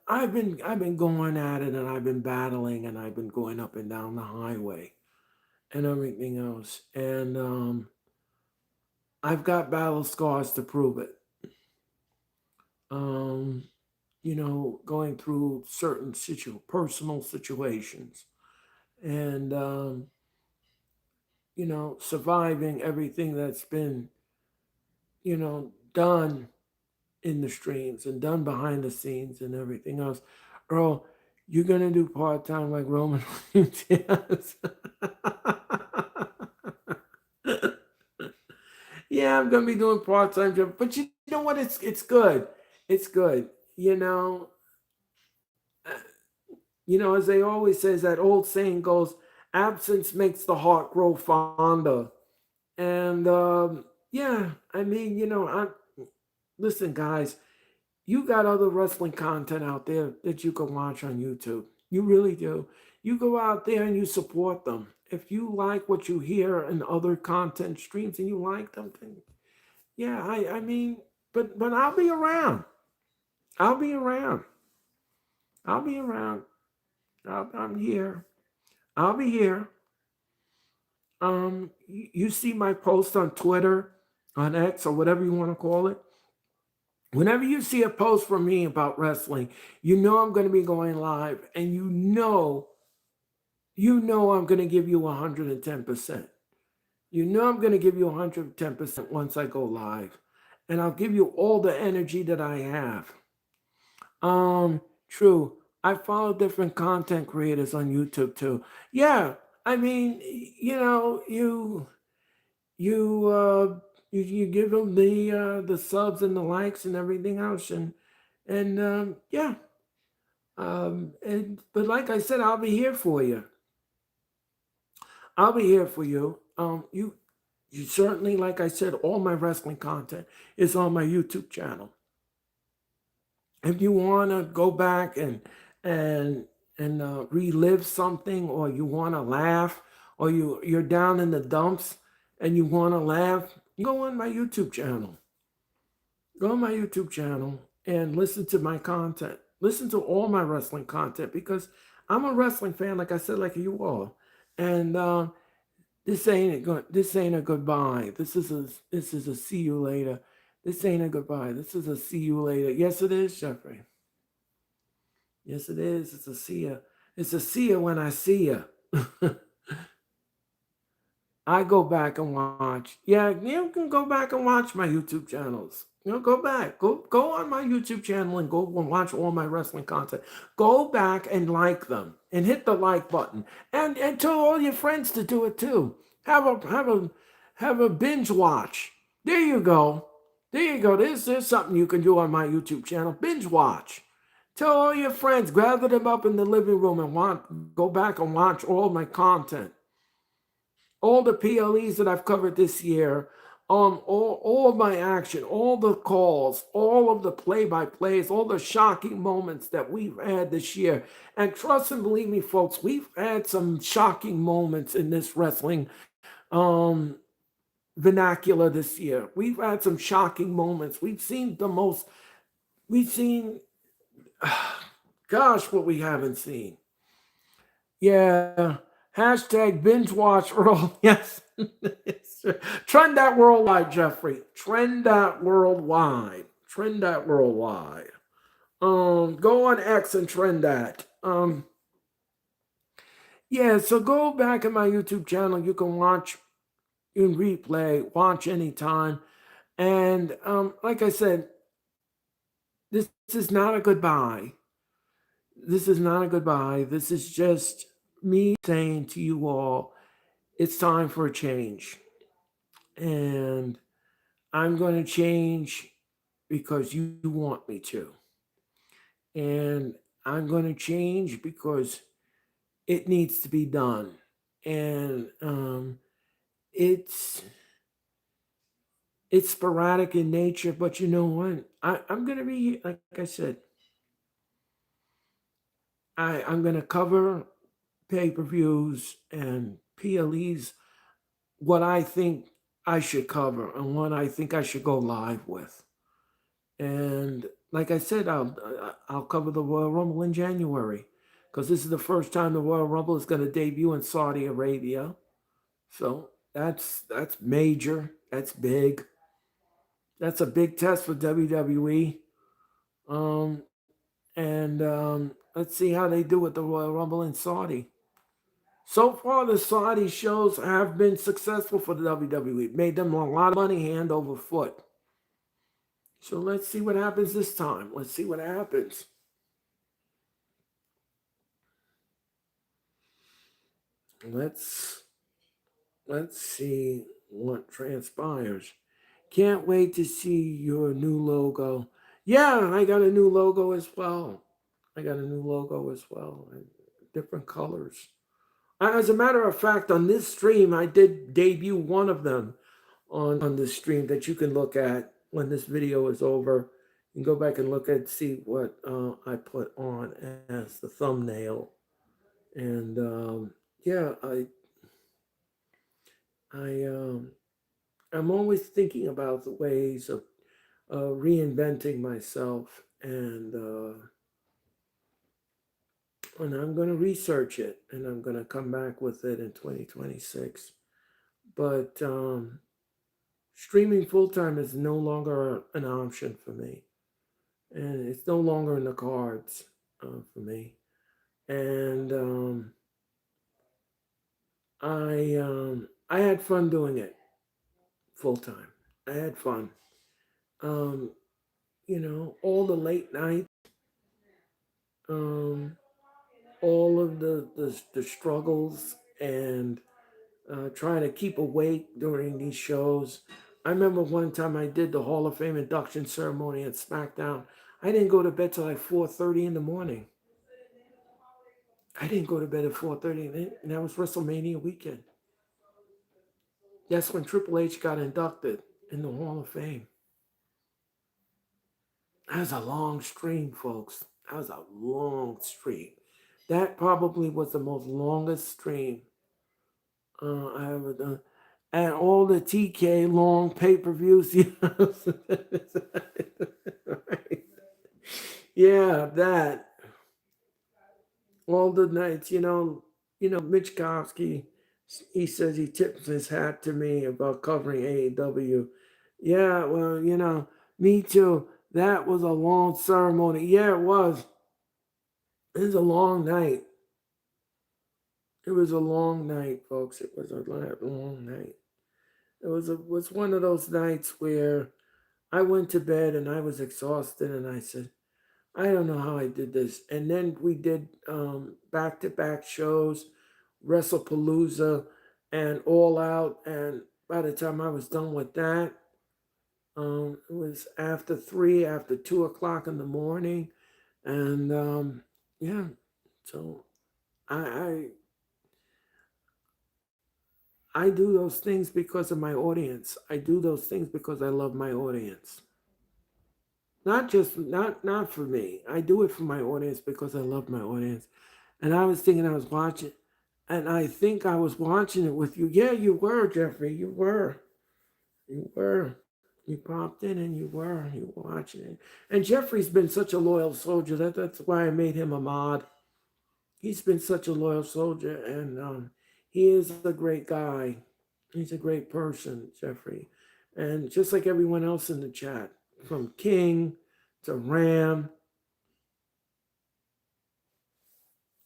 I've been going at it and I've been battling and I've been going up and down the highway and everything else. And I've got battle scars to prove it. Um, going through certain personal situations. and surviving everything that's been done in the streams and done behind the scenes and everything else. Earl, you're gonna do part time like Roman Reigns? Yes. Yeah, I'm gonna be doing part time job, but you know what? It's good. It's good. You know, uh, as they always says, that old saying goes, "Absence makes the heart grow fonder." And yeah, I mean, listen, guys, you got other wrestling content out there that you can watch on YouTube. You really do. You go out there and you support them. If you like what you hear in other content streams and you like them, then yeah, I mean, but I'll be around. I'll be around. I'll be around. I'm here. I'll be here. You see my post on Twitter, on X, or whatever you want to call it. Whenever you see a post from me about wrestling, you know I'm going to be going live, and you know I'm going to give you 110%. You know I'm going to give you 110% once I go live, and I'll give you all the energy that I have. True. I follow different content creators on YouTube too. Yeah, I mean, you you give them the subs and the likes and everything else, and yeah. But like I said, I'll be here for you. I'll be here for you. You certainly, like I said, all my wrestling content is on my YouTube channel. If you want to go back and relive something, or you want to laugh, or you're down in the dumps and you want to laugh, you go on my YouTube channel. Go on my YouTube channel and listen to my content. Listen to all my wrestling content, because I'm a wrestling fan, like I said, like you all. And this ain't a goodbye. This is a see you later. This ain't a goodbye. This is a see you later. Yes, it is, Jeffrey. Yes, it is. It's a see ya. It's a see ya when I see ya. I go back and watch. Yeah, you can go back and watch my YouTube channels. Go back. Go on my YouTube channel and go and watch all my wrestling content. Go back and like them and hit the like button. And tell all your friends to do it too. Have a binge watch. There you go. There you go. There's something you can do on my YouTube channel. Binge watch. Tell all your friends, gather them up in the living room and go back and watch all my content. All the PLEs that I've covered this year, all of my action, all the calls, all of the play-by-plays, all the shocking moments that we've had this year. And trust and believe me, folks, we've had some shocking moments in this wrestling vernacular this year. We've had some shocking moments. We've seen, gosh, what we haven't seen. Yeah. Hashtag binge watch Earl. Yes. Trend that worldwide, Jeffrey. Trend that worldwide. Trend that worldwide. Go on X and trend that. Yeah, so go back in my YouTube channel. You can watch in replay, watch anytime. And like I said, this is not a goodbye. This is not a goodbye. This is just me saying to you all, it's time for a change. And I'm going to change because you want me to. And I'm going to change because it needs to be done. And it's sporadic in nature, but you know what? I'm going to be, like I said, I'm going to cover pay-per-views and PLEs, what I think I should cover and what I think I should go live with. And like I said, I'll cover the Royal Rumble in January, because this is the first time the Royal Rumble is going to debut in Saudi Arabia. So that's major. That's big. That's a big test for WWE. And let's see how they do with the Royal Rumble in Saudi. So far, the Saudi shows have been successful for the WWE. Made them a lot of money hand over foot. So let's see what happens this time. Let's see what happens. Let's see what transpires. Can't wait to see your new logo. Yeah, I got a new logo as well. I got a new logo as well, and different colors. As a matter of fact, on this stream, I did debut one of them on the stream that you can look at when this video is over. You can go back and look at see what I put on as the thumbnail, and yeah, I I'm always thinking about the ways of reinventing myself, and I'm going to research it, and I'm going to come back with it in 2026. But streaming full time is no longer an option for me, and it's no longer in the cards for me. And I had fun doing it full time. I had fun. Um, all the late nights, um, all of the struggles, and trying to keep awake during these shows. I remember one time I did the Hall of Fame induction ceremony at SmackDown. I didn't go to bed till like 4:30 in the morning. I didn't go to bed at 4:30, and that was WrestleMania weekend. That's when Triple H got inducted in the Hall of Fame. That was a long stream, folks. That was a long stream. That probably was the most longest stream I ever done. And all the TK long pay-per-views. Right. Yeah, that. All the nights, Mitch Kofsky, he says he tips his hat to me about covering AEW. Yeah, well, me too. That was a long ceremony. Yeah, it was. It was a long night. It was a long night, folks. It was a long night. Was one of those nights where I went to bed and I was exhausted, and I said, I don't know how I did this. And then we did back-to-back shows, WrestlePalooza and All Out. And by the time I was done with that, it was after 2 o'clock in the morning. And yeah, so I I do those things because of my audience. I do those things because I love my audience. Not for me. I do it for my audience because I love my audience. And I was thinking I was watching, and I think I was watching it with you. Yeah, you were, Jeffrey. You were. You were. You popped in and you were. You were watching it. And Jeffrey's been such a loyal soldier. That's why I made him a mod. He's been such a loyal soldier, and he is a great guy. He's a great person, Jeffrey. And just like everyone else in the chat, from King to Ram,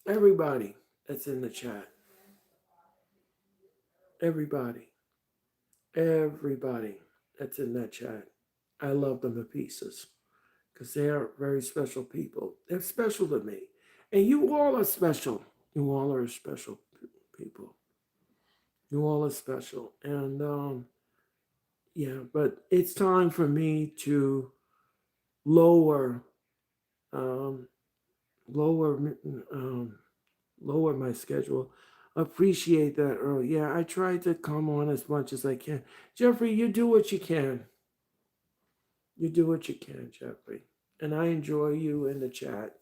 everybody that's in the chat, everybody, everybody that's in that chat, I love them to pieces because they are very special people. They're special to me. And you all are special. You all are special people. You all are special. And yeah, but it's time for me to lower um, lower lower my schedule. Appreciate that, Earl. Yeah, I try to come on as much as I can. Jeffrey, you do what you can. You do what you can, Jeffrey. And I enjoy you in the chat.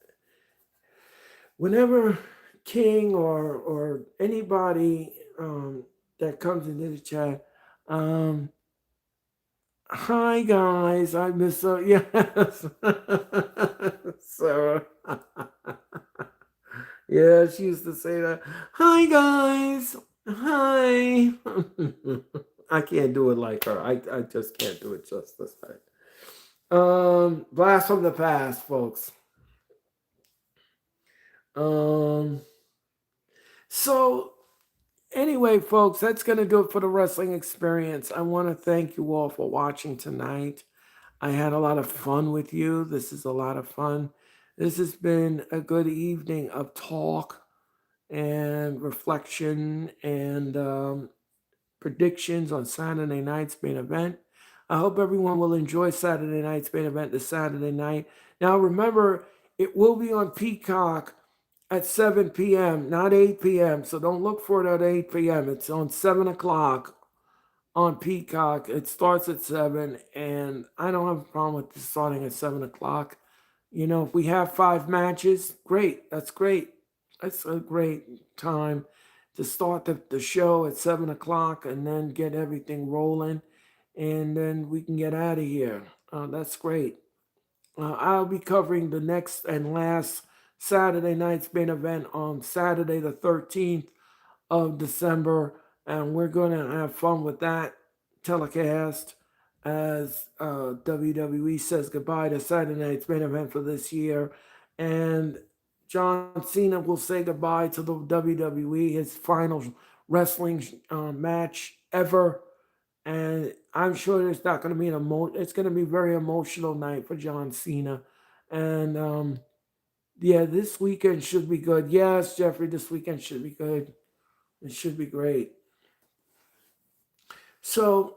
Whenever King or anybody that comes into the chat, hi guys, I miss yes. So yeah, she used to say that. Hi guys. Hi. I can't do it like her. I just can't do it justice. Blast from the past, folks. Um so Anyway, folks, that's going to do it for the wrestling experience. I want to thank you all for watching tonight. I had a lot of fun with you. This is a lot of fun. This has been a good evening of talk and reflection and predictions on Saturday night's main event. I hope everyone will enjoy Saturday night's main event this Saturday night. Now, remember, it will be on Peacock at 7 p.m., not 8 p.m. So don't look for it at 8 p.m. It's on 7 o'clock on Peacock. It starts at 7, and I don't have a problem with this starting at 7 o'clock. You know, if we have 5 matches, great. That's great. That's a great time to start the show at 7 o'clock and then get everything rolling, and then we can get out of here. That's great. I'll be covering the next and last Saturday night's main event on Saturday, the 13th of December, and we're going to have fun with that telecast as WWE says goodbye to Saturday night's main event for this year. And John Cena will say goodbye to the WWE, his final wrestling match ever. And I'm sure it's not going to be it's going to be a very emotional night for John Cena. And yeah, this weekend should be good. Yes, Jeffrey, this weekend should be good. It should be great. So,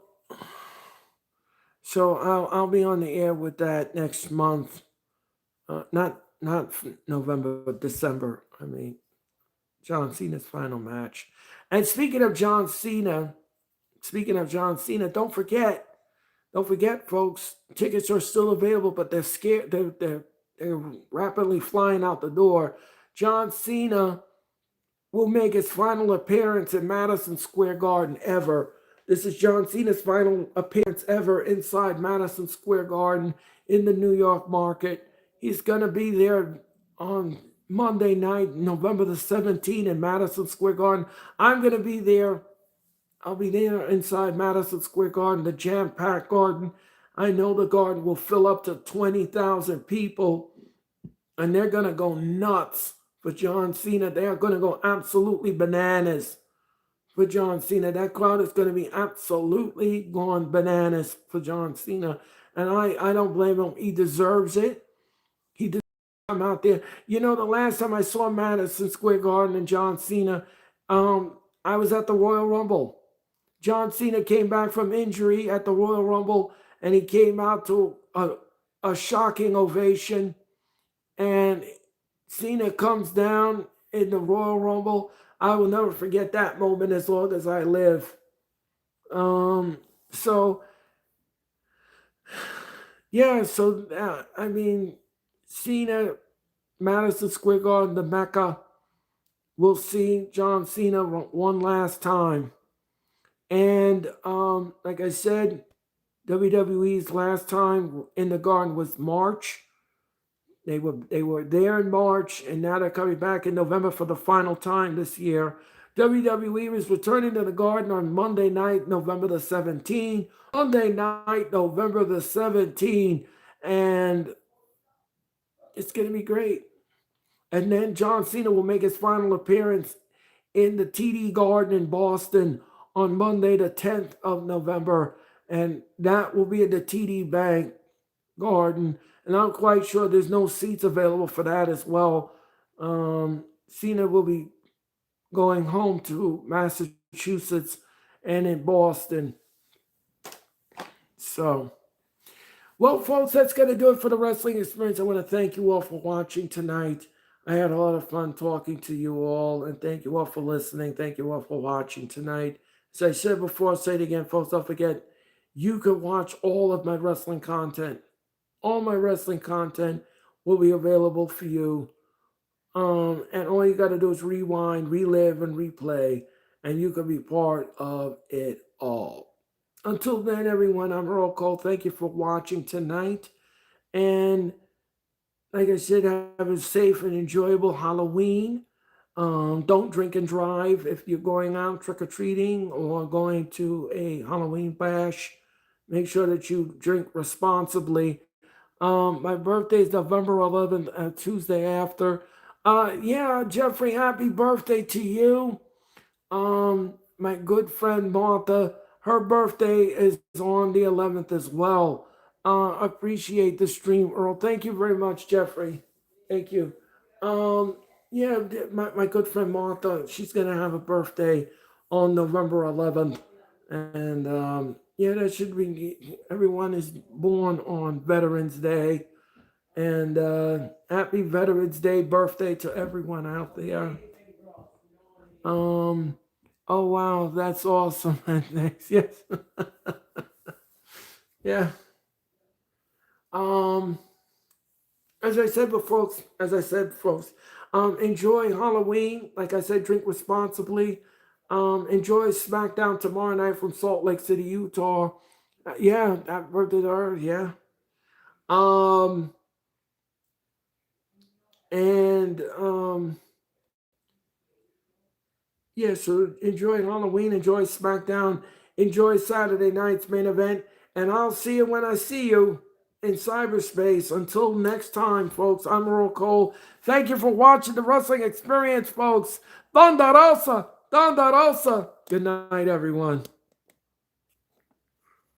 I'll be on the air with that next month. Not November, but December. I mean, John Cena's final match. And speaking of John Cena, don't forget, folks, tickets are still available, but they're scared. They're rapidly flying out the door. John Cena will make his final appearance in Madison Square Garden ever. This is John Cena's final appearance ever inside Madison Square Garden in the New York market. He's going to be there on Monday night, November the 17th in Madison Square Garden. I'm going to be there. I'll be there inside Madison Square Garden, the jam-packed garden. I know the garden will fill up to 20,000 people, and they're going to go nuts for John Cena. They are going to go absolutely bananas for John Cena. That crowd is going to be absolutely gone bananas for John Cena. And I don't blame him. He deserves it. He deserves to come out there. You know, the last time I saw Madison Square Garden and John Cena, I was at the Royal Rumble. John Cena came back from injury at the Royal Rumble, and he came out to a shocking ovation. And Cena comes down in the Royal Rumble. I will never forget that moment as long as I live. So I mean, Cena, Madison Square Garden, the Mecca. We'll see John Cena one last time. And like I said, WWE's last time in the Garden was March. They were there in March, and now they're coming back in November for the final time this year. WWE is returning to the Garden on Monday night, November the 17th. Monday night, November the 17th. And it's going to be great. And then John Cena will make his final appearance in the TD Garden in Boston on Monday, the 10th of November. And that will be at the TD Bank Garden. And I'm quite sure there's no seats available for that as well. Cena will be going home to Massachusetts and in Boston. So, well, folks, that's going to do it for the wrestling experience. I want to thank you all for watching tonight. I had a lot of fun talking to you all, and thank you all for listening. Thank you all for watching tonight. As I said before, I'll say it again, folks, don't forget, you can watch all of my wrestling content. All my wrestling content will be available for you. And all you got to do is rewind, relive, and replay, and you can be part of it all. Until then, everyone, I'm Earl Cole. Thank you for watching tonight. And like I said, have a safe and enjoyable Halloween. Don't drink and drive if you're going out trick-or-treating or going to a Halloween bash. Make sure that you drink responsibly. My birthday is November 11th, Tuesday after. Yeah, Jeffrey, happy birthday to you. My good friend Martha, her birthday is on the 11th as well. Appreciate the stream, Earl. Thank you very much, Jeffrey. Thank you. Um, yeah, my good friend Martha, she's gonna have a birthday on November 11th, and yeah, that should be. Everyone is born on Veterans Day, and happy Veterans Day birthday to everyone out there. Um, oh wow, that's awesome. Thanks. Yes. Yeah. Um, as I said, folks, enjoy Halloween. Like I said, drink responsibly. Enjoy SmackDown tomorrow night from Salt Lake City, Utah. Yeah, that birthday her. Yeah. Um, and yeah, so enjoy Halloween, enjoy SmackDown, enjoy Saturday night's main event, and I'll see you when I see you in cyberspace. Until next time, folks, I'm Earl Cole. Thank you for watching the Wrestling Experience, folks. Thunder Rosa, Thunder Rosa. Good night, everyone.